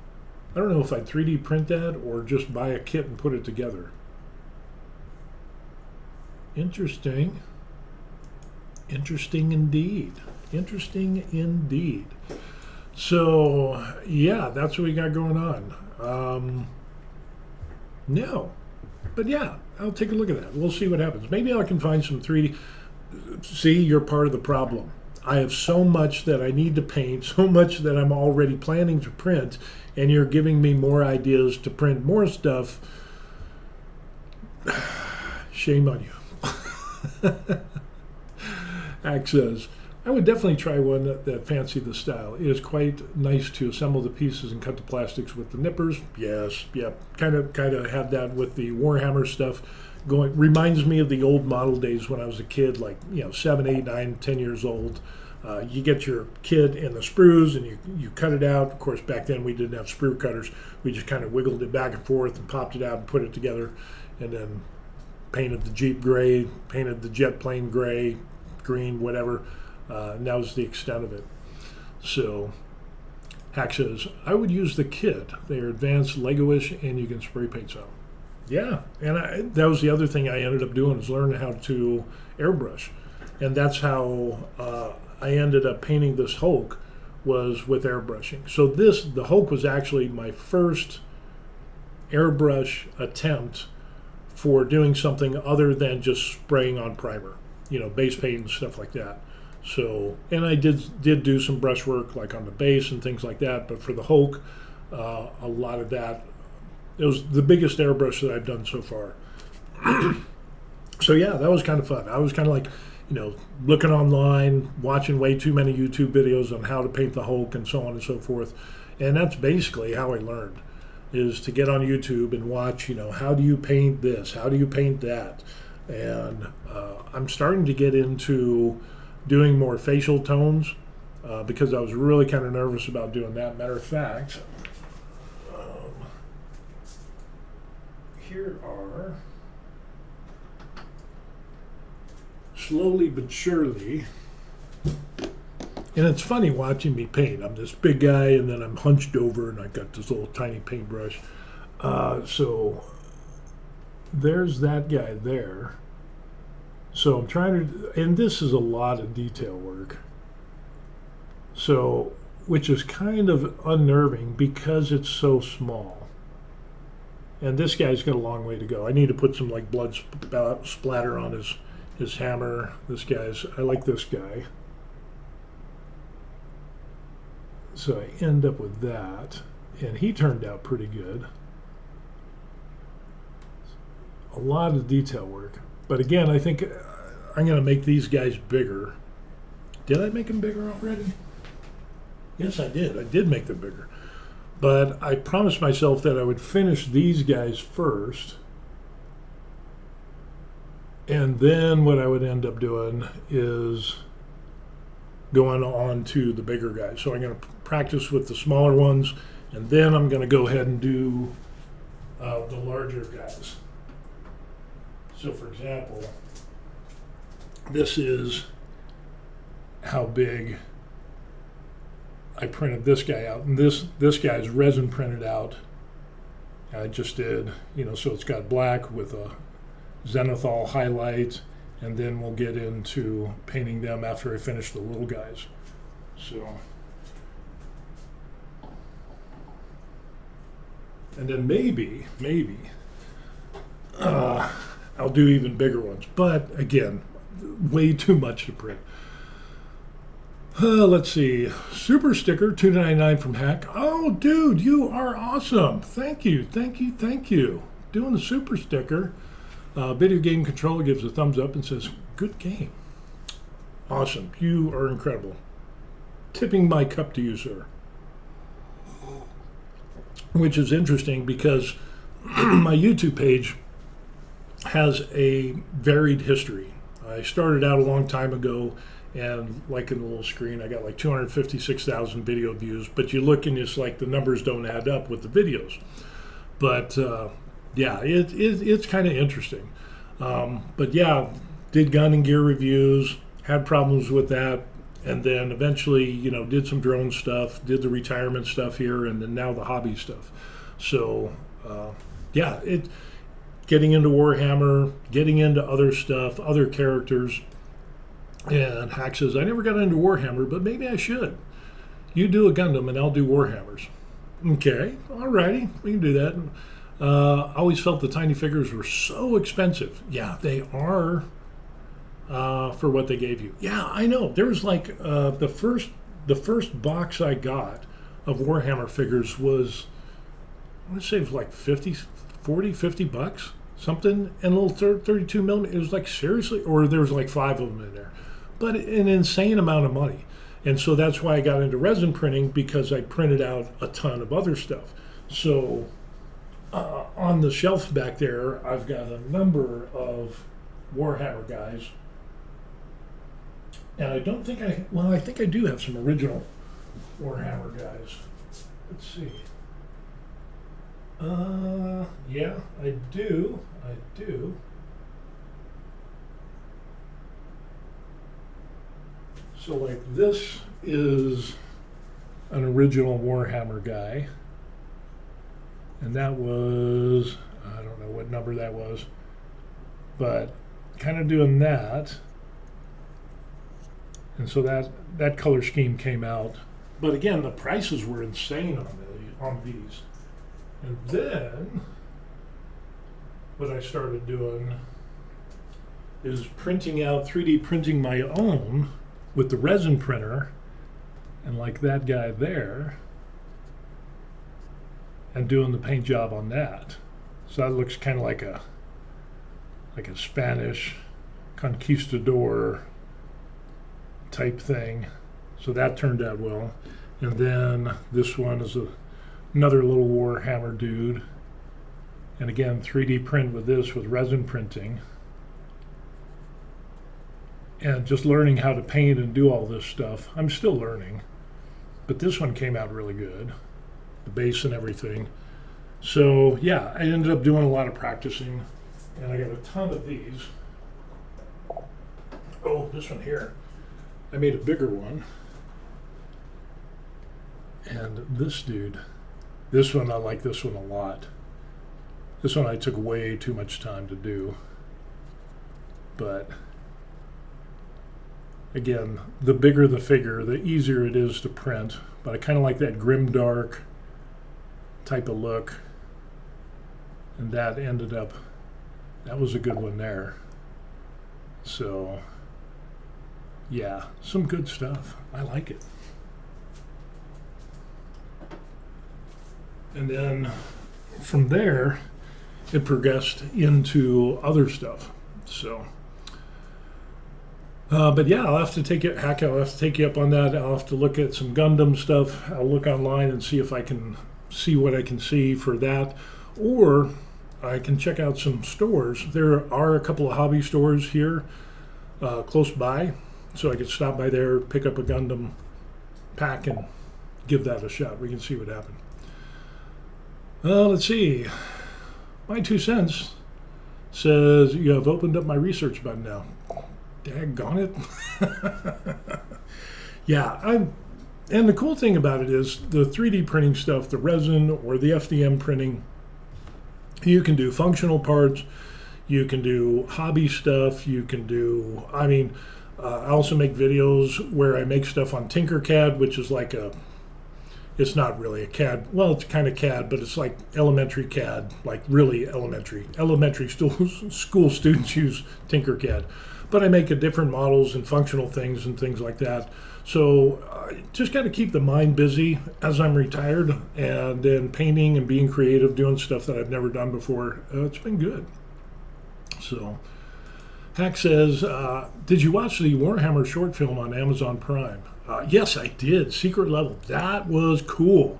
I don't know if I'd 3D print that or just buy a kit and put it together. Interesting. Interesting indeed. So, yeah, that's what we got going on. No. But yeah, I'll take a look at that. We'll see what happens. Maybe I can find some 3D. See, you're part of the problem. I have so much that I need to paint, so much that I'm already planning to print, and you're giving me more ideas to print more stuff. Shame on you. Hack says, I would definitely try one that fancy the style. It is quite nice to assemble the pieces and cut the plastics with the nippers. Yes, yeah, kind of have that with the Warhammer stuff going. Reminds me of the old model days when I was a kid, like 7, 8, 9, 10 years old. You get your kit and the sprues and you cut it out. Of course, back then we didn't have sprue cutters. We just kind of wiggled it back and forth and popped it out and put it together, and then painted the Jeep gray, painted the jet plane gray, green, whatever. And that was the extent of it. So Hack says, I would use the kit. They are advanced Lego-ish and you can spray paint some. Yeah, and that was the other thing I ended up doing, is learning how to airbrush. And that's how I ended up painting this Hulk, was with airbrushing. So the Hulk was actually my first airbrush attempt for doing something other than just spraying on primer, base paint and stuff like that. So, and I did do some brush work like on the base and things like that, but for the Hulk, a lot of that, it was the biggest airbrush that I've done so far. So yeah, that was kind of fun. I was kind of like, looking online, watching way too many YouTube videos on how to paint the Hulk and so on and so forth. And that's basically how I learned, is to get on YouTube and watch, how do you paint this? How do you paint that? And I'm starting to get into doing more facial tones because I was really kind of nervous about doing that. Matter of fact, here are, slowly but surely, and it's funny watching me paint. I'm this big guy and then I'm hunched over and I got this little tiny paintbrush. So there's that guy there. So I'm trying to, and this is a lot of detail work. So, which is kind of unnerving because it's so small. And this guy's got a long way to go. I need to put some like blood splatter on his hammer. I like this guy. So I end up with that. And he turned out pretty good. A lot of detail work. But again, I think I'm going to make these guys bigger. Did I make them bigger already? Yes, I did. I did make them bigger. But I promised myself that I would finish these guys first. And then what I would end up doing is going on to the bigger guys. So I'm going to practice with the smaller ones. And then I'm going to go ahead and do the larger guys. So for example, this is how big I printed this guy out. And this guy's resin printed out. I just did, so it's got black with a zenithal highlight, and then we'll get into painting them after I finish the little guys. So, and then maybe I'll do even bigger ones. But again, way too much to print. Let's see. Super sticker, $2.99 from Hack. Oh, dude, you are awesome. Thank you. Doing the super sticker. Video Game Controller gives a thumbs up and says, good game. Awesome. You are incredible. Tipping my cup to you, sir. Which is interesting because my YouTube page has a varied history. I started out a long time ago, and like in the little screen, I got like 256,000 video views, but you look and it's like the numbers don't add up with the videos. But yeah, it's kind of interesting. But yeah, did gun and gear reviews, had problems with that, and then eventually, did some drone stuff, did the retirement stuff here, and then now the hobby stuff. So yeah, getting into Warhammer, getting into other stuff, other characters. And Hack says, I never got into Warhammer, but maybe I should. You do a Gundam and I'll do Warhammers. Okay, alrighty, we can do that. I always felt the tiny figures were so expensive. Yeah, they are for what they gave you. Yeah, I know. There was like the first box I got of Warhammer figures was, I want to say it was like 50 bucks, something, and a little 32 millimeter. It was like, seriously? Or there was like 5 of them in there. But an insane amount of money. And so that's why I got into resin printing, because I printed out a ton of other stuff. So on the shelf back there, I've got a number of Warhammer guys. And I don't think I think I do have some original Warhammer guys. Let's see. Yeah, I do. So like this is an original Warhammer guy. And that was, I don't know what number that was, but kind of doing that. And so that color scheme came out. But again, the prices were insane on these. And then what I started doing is printing out, 3D printing my own with the resin printer, and like that guy there, and doing the paint job on that. So that looks kind of like a Spanish conquistador type thing. So that turned out well. And then this one is another little Warhammer dude. And again, 3D print with this, with resin printing. And just learning how to paint and do all this stuff. I'm still learning. But this one came out really good. The base and everything. So yeah, I ended up doing a lot of practicing. And I got a ton of these. Oh, this one here. I made a bigger one. And this dude, this one, I like this one a lot. This one I took way too much time to do. But again, the bigger the figure, the easier it is to print. But I kind of like that grimdark type of look. And that ended up, that was a good one there. So, yeah, some good stuff. I like it. And then from there, it progressed into other stuff. So, but yeah, I'll have to take it, Hack, I'll have to take you up on that. I'll have to look at some Gundam stuff. I'll look online and see if I can see what I can see for that. Or I can check out some stores. There are a couple of hobby stores here close by. So I could stop by there, pick up a Gundam pack, and give that a shot. We can see what happened. Let's see. My 2 cents says you have opened up my research button now. Daggone it. Yeah, and the cool thing about it is the 3D printing stuff, the resin or the FDM printing, you can do functional parts. You can do hobby stuff. You can do, I also make videos where I make stuff on Tinkercad, which is like it's not really a CAD. Well, it's kind of CAD, but it's like elementary CAD, like really elementary. Elementary school students use Tinkercad. But I make different models and functional things and things like that. So just got to keep the mind busy as I'm retired, and then painting and being creative, doing stuff that I've never done before. It's been good. So Hack says, did you watch the Warhammer short film on Amazon Prime? Yes, I did. Secret Level. That was cool.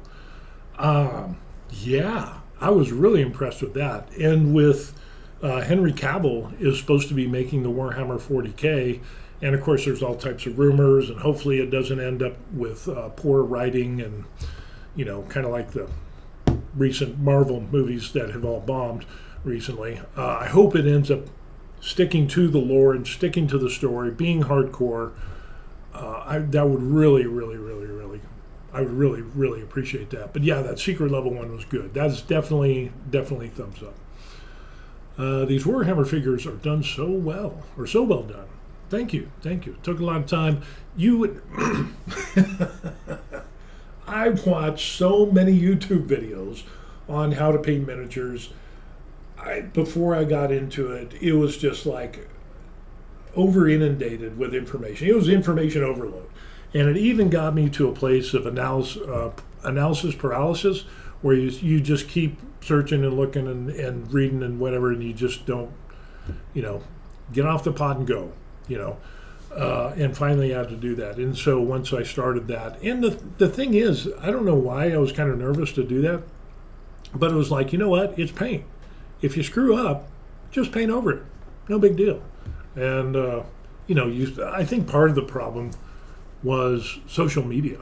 Yeah, I was really impressed with that. And with Henry Cavill is supposed to be making the Warhammer 40K. And of course, there's all types of rumors, and hopefully it doesn't end up with poor writing and, kind of like the recent Marvel movies that have all bombed recently. I hope it ends up sticking to the lore and sticking to the story, being hardcore. That would really, really, really, really, I would really, really appreciate that. But yeah, that Secret Level one was good. That's definitely thumbs up. These Warhammer figures are done so well, or so well done. Thank you. It took a lot of time. You would. I watched so many YouTube videos on how to paint miniatures. Before I got into it, it was just like over inundated with information. It was information overload. And it even got me to a place of analysis paralysis, where you just keep searching and looking and reading and whatever, and you just don't, get off the pot and go, and finally I had to do that. And so once I started that, and the thing is, I don't know why I was kind of nervous to do that, but it was like, you know what, it's paint. If you screw up, just paint over it. No big deal. And, I think part of the problem was social media,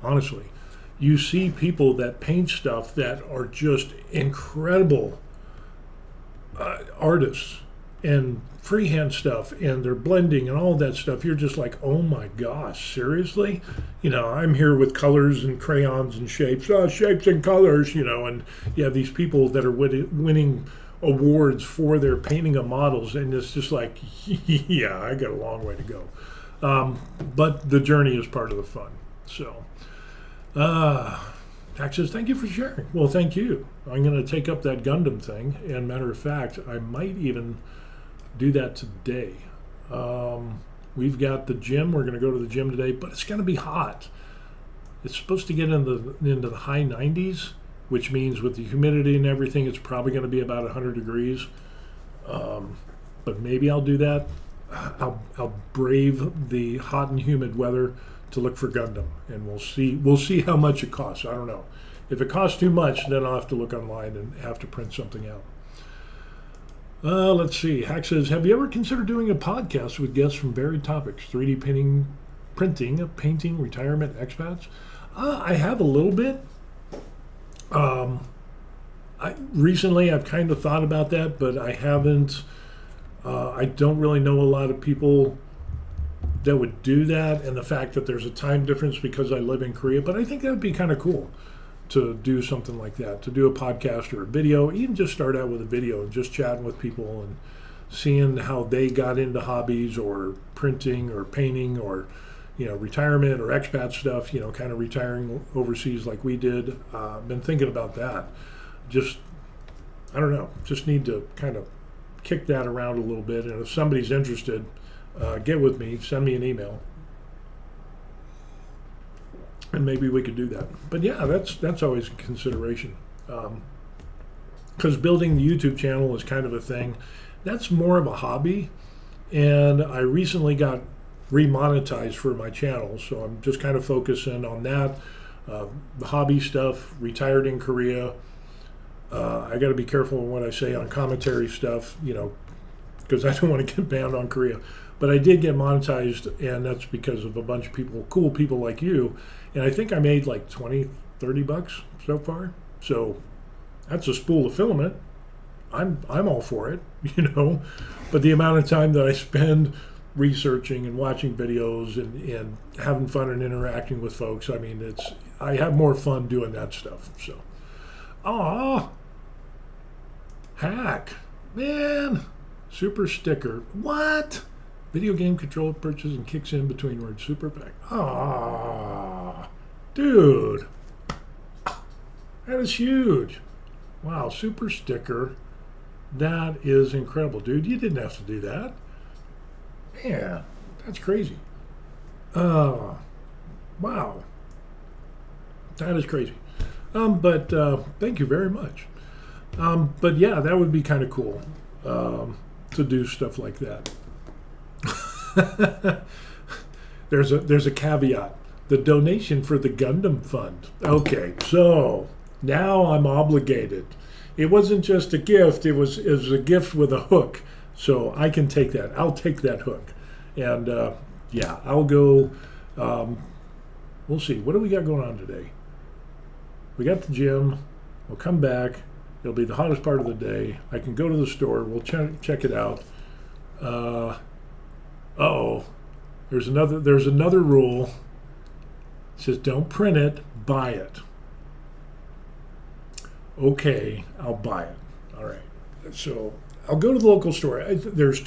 honestly. You see people that paint stuff that are just incredible artists and freehand stuff, and they're blending and all that stuff. You're just like, oh my gosh, seriously? I'm here with colors and crayons and shapes and colors, and you have these people that are winning awards for their painting of models, and it's just like, yeah, I got a long way to go. But the journey is part of the fun. So, Tax says, thank you for sharing. Well, thank you. I'm going to take up that Gundam thing, and matter of fact, I might even do that today. We've got the gym. We're going to go to the gym today, but it's going to be hot. It's supposed to get into the high 90s, which means with the humidity and everything, it's probably going to be about 100 degrees. But maybe I'll do that. I'll brave the hot and humid weather to look for Gundam, and we'll see how much it costs. I don't know. If it costs too much, then I'll have to look online and have to print something out. Let's see. Hack says, have you ever considered doing a podcast with guests from varied topics? 3D printing, painting, retirement, expats? I have a little bit. Recently I've kind of thought about that, but I haven't. I don't really know a lot of people that would do that, and the fact that there's a time difference because I live in Korea. But I think that would be kind of cool to do something like that, to do a podcast or a video, even just start out with a video and just chatting with people and seeing how they got into hobbies or printing or painting or retirement or expat stuff, kind of retiring overseas like we did. Been thinking about that. I don't know, just need to kind of kick that around a little bit. And if somebody's interested, get with me, send me an email, and maybe we could do that. But yeah, that's always a consideration. Because building the YouTube channel is kind of a thing. That's more of a hobby, and I recently got remonetized for my channel, so I'm just kind of focusing on that. The hobby stuff, retired in Korea. I got to be careful what I say on commentary stuff, because I don't want to get banned on Korea. But I did get monetized, and that's because of a bunch of people, cool people like you. And I think I made like $20-30 so far. So that's a spool of filament. I'm all for it, But the amount of time that I spend researching and watching videos and having fun and interacting with folks, I have more fun doing that stuff. So, Hack, man, Super sticker. What? Video game controller purchase and kicks in between words. Super pack. Ah, dude. That is huge. Wow, super sticker. That is incredible, dude. You didn't have to do that. Man, that's crazy. Wow. That is crazy. But thank you very much. But yeah, that would be kind of cool to do stuff like that. There's a caveat. The donation for the Gundam Fund. Okay, so now I'm obligated. It wasn't just a gift. It was a gift with a hook. So I can take that. I'll take that hook. And yeah, I'll go. We'll see. What do we got going on today? We got the gym. We'll come back. It'll be the hottest part of the day. I can go to the store. We'll check it out. Uh-oh. There's another rule. It says don't print it, buy it. Okay, I'll buy it. All right. So I'll go to the local store. There's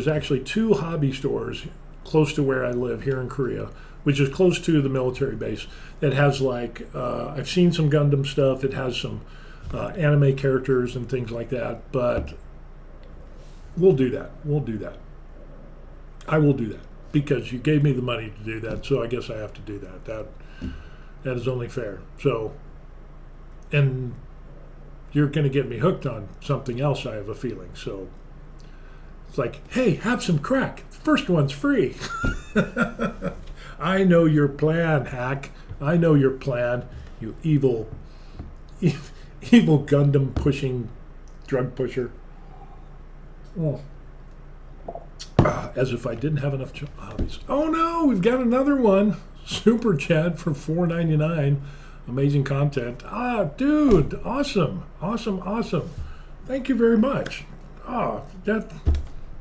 actually two hobby stores close to where I live here in Korea, which is close to the military base, that has like, I've seen some Gundam stuff. It has some anime characters and things like that, but we'll do that. I will do that because you gave me the money to do that, so I guess I have to do that. That is only fair. So, and you're going to get me hooked on something else, I have a feeling. So it's like, hey, have some crack. The first one's free. I know your plan, hack. I know your plan, you evil Gundam pushing drug pusher. Oh. As if I didn't have enough hobbies. Oh no, we've got another one. Super chat for $4.99. Amazing content. Dude, awesome. Thank you very much.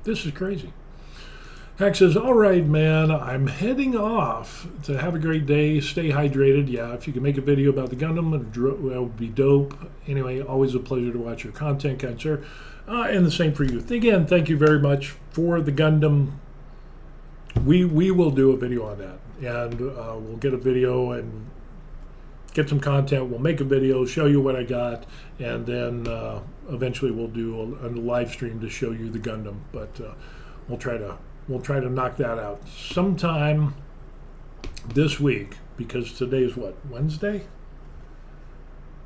This is crazy. Hack says, all right, man, I'm heading off to have a great day. Stay hydrated. Yeah, if you can make a video about the Gundam, it would be dope. Anyway, always a pleasure to watch your content, kind sir. And the same for you. Again, thank you very much for the Gundam. We will do a video on that. And we'll get a video and get some content. We'll make a video, show you what I got, and then eventually we'll do a live stream to show you the Gundam. But we'll try to knock that out sometime this week, because today's what, Wednesday?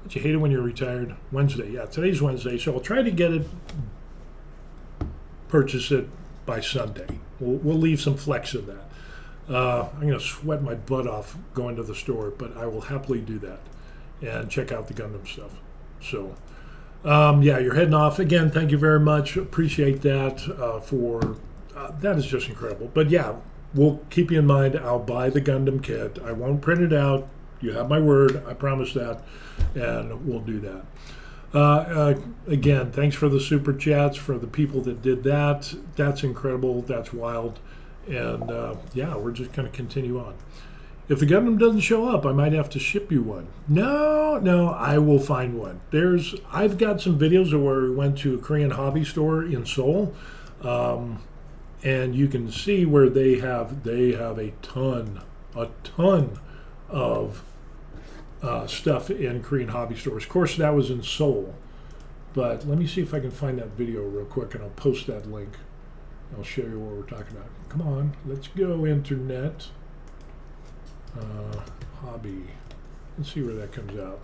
Don't you hate it when you're retired? Wednesday, yeah, today's Wednesday, so I'll try to purchase it by Sunday. We'll leave some flex in that. I'm going to sweat my butt off going to the store, but I will happily do that and check out the Gundam stuff. So, yeah, you're heading off. Again, thank you very much. Appreciate that that is just incredible. But yeah, we'll keep you in mind. I'll buy the Gundam kit. I won't print it out. You have my word. I promise that. And we'll do that. Again, thanks for the super chats, for the people that did that. That's incredible. That's wild. And yeah, we're just going to continue on. If the Gundam doesn't show up, I might have to ship you one. No, I will find one. I've got some videos of where we went to a Korean hobby store in Seoul. And you can see where they have a ton of stuff in Korean hobby stores. Of course, that was in Seoul, but let me see if I can find that video real quick, and I'll post that link. I'll show you what we're talking about. Come on, let's go internet. Hobby. Let's see where that comes out.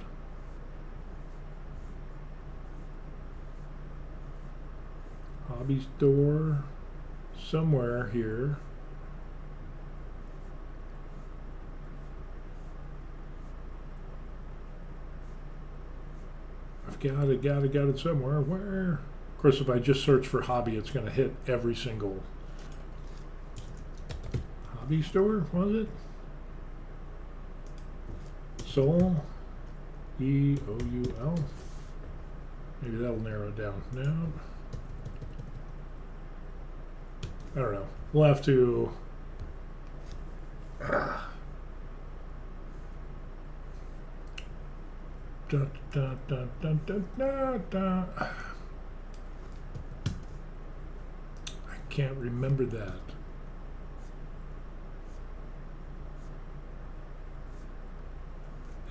Hobby store. Somewhere here. I've got it somewhere. Where? Of course, if I just search for hobby, it's going to hit every single hobby store, was it? Seoul. EOUL. Maybe that'll narrow it down. No. I don't know. We'll have to. can't remember that.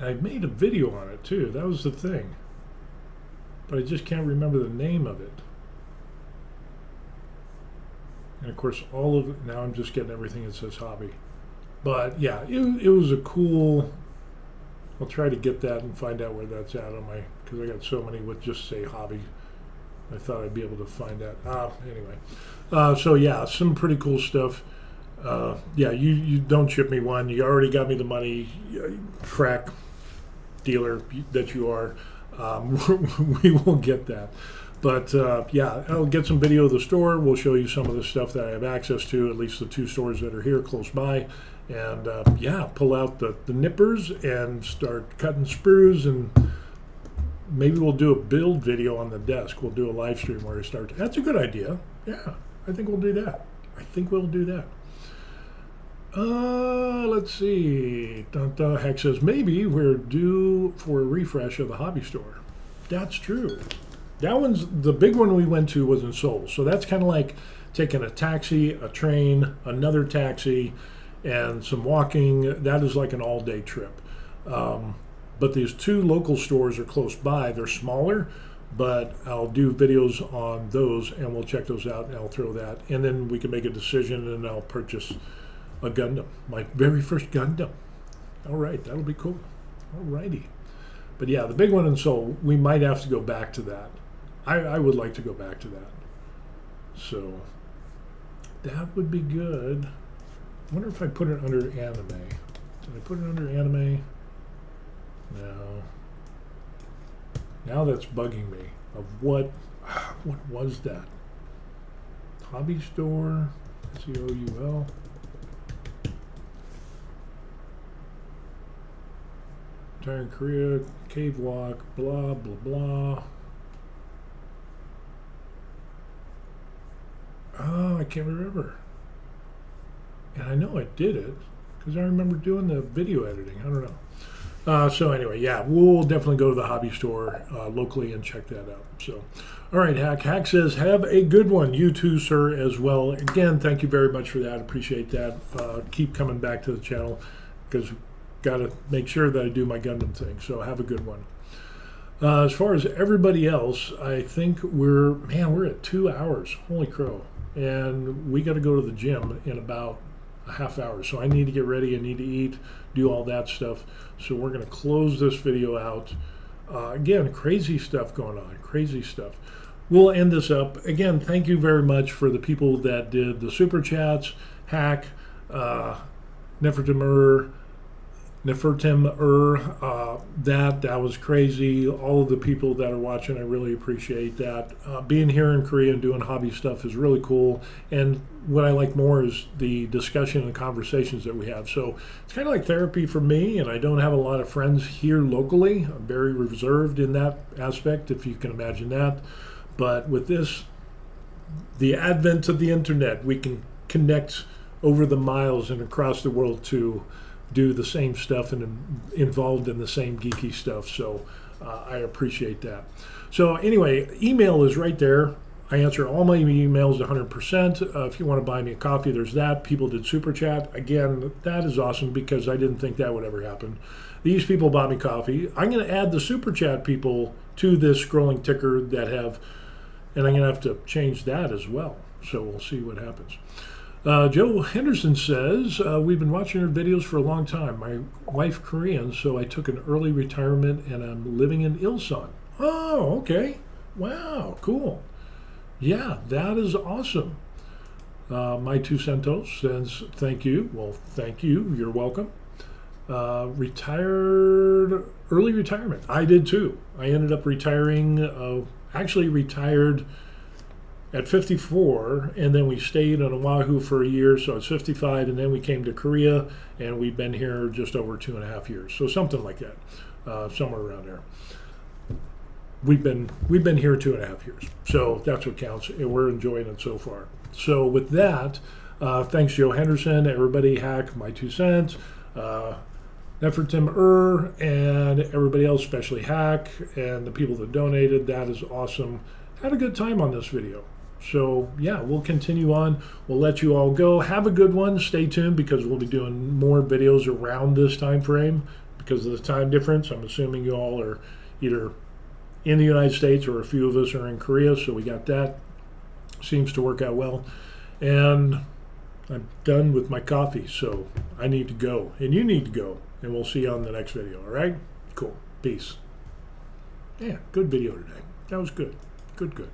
I made a video on it too. That was the thing. But I just can't remember the name of it. And of course, all of it, now I'm just getting everything that says hobby. But yeah, it was a cool, I'll try to get that and find out where that's at on my, because I got so many with just say hobby. I thought I'd be able to find that. Anyway. So yeah, some pretty cool stuff. Yeah, you don't ship me one. You already got me the money. Crack dealer that you are. We will get that. But yeah, I'll get some video of the store. We'll show you some of the stuff that I have access to, at least the 2 stores that are here close by. And yeah, pull out the nippers and start cutting sprues, and maybe we'll do a build video on the desk. We'll do a live stream where we start. That's a good idea. Yeah, I think we'll do that. Let's see. Heck says maybe we're due for a refresh of the hobby store. That's true. That one's the big one we went to was in Seoul. So that's kind of like taking a taxi, a train, another taxi, and some walking. That is like an all-day trip. But these 2 local stores are close by. They're smaller, but I'll do videos on those, and we'll check those out, and I'll throw that. And then we can make a decision, and I'll purchase a Gundam, my very first Gundam. All right, that'll be cool. All righty. But yeah, the big one in Seoul, we might have to go back to that. I would like to go back to that. So that would be good. I wonder if I put it under anime. Did I put it under anime? No. Now that's bugging me. Of what was that? Hobby store, SEOUL. Entire Korea, cave walk, blah, blah, blah. Oh, I can't remember. And I know I did it because I remember doing the video editing. I don't know. So anyway, yeah, we'll definitely go to the hobby store locally and check that out. So, all right, Hack. Hack says, have a good one. You too, sir, as well. Again, thank you very much for that. Appreciate that. Keep coming back to the channel because got to make sure that I do my Gundam thing. So have a good one. As far as everybody else, I think we're at 2 hours. Holy crow. And we got to go to the gym in about a half hour. So I need to get ready. I need to eat, do all that stuff. So we're going to close this video out. Again, crazy stuff going on. Crazy stuff. We'll end this up. Again, thank you very much for the people that did the super chats. Hack, Nefertim, that was crazy. All of the people that are watching, I really appreciate that. Being here in Korea and doing hobby stuff is really cool. And what I like more is the discussion and conversations that we have. So it's kind of like therapy for me, and I don't have a lot of friends here locally. I'm very reserved in that aspect, if you can imagine that. But with this, the advent of the internet, we can connect over the miles and across the world to do the same stuff and involved in the same geeky stuff. So I appreciate that. So anyway, email is right there. I answer all my emails 100%. If you want to buy me a coffee, there's that. People did super chat. Again, that is awesome because I didn't think that would ever happen. These people bought me coffee. I'm going to add the super chat people to this scrolling ticker that have, and I'm going to have to change that as well. So we'll see what happens. Joe Henderson says, we've been watching your videos for a long time. My wife Korean, so I took an early retirement and I'm living in Ilsan. Oh, okay. Wow, cool. Yeah, that is awesome. My 2 centos says, thank you. Well, thank you. You're welcome. Retired, early retirement. I did too. I ended up retiring, actually retired at 54, and then we stayed on Oahu for a year, so it's 55, and then we came to Korea, and we've been here just over 2.5 years, so something like that, somewhere around there. We've been here 2.5 years, so that's what counts, and we're enjoying it so far. So with that, thanks Joe Henderson, everybody, Hack, my 2 cents, Nefertim and everybody else, especially Hack, and the people that donated. That is awesome. Had a good time on this video. So yeah, we'll continue on. We'll let you all go. Have a good one. Stay tuned because we'll be doing more videos around this time frame because of the time difference. I'm assuming you all are either in the United States or a few of us are in Korea, so we got that. Seems to work out well. And I'm done with my coffee, so I need to go. And you need to go. And we'll see you on the next video, all right? Cool. Peace. Yeah, good video today. That was good. Good.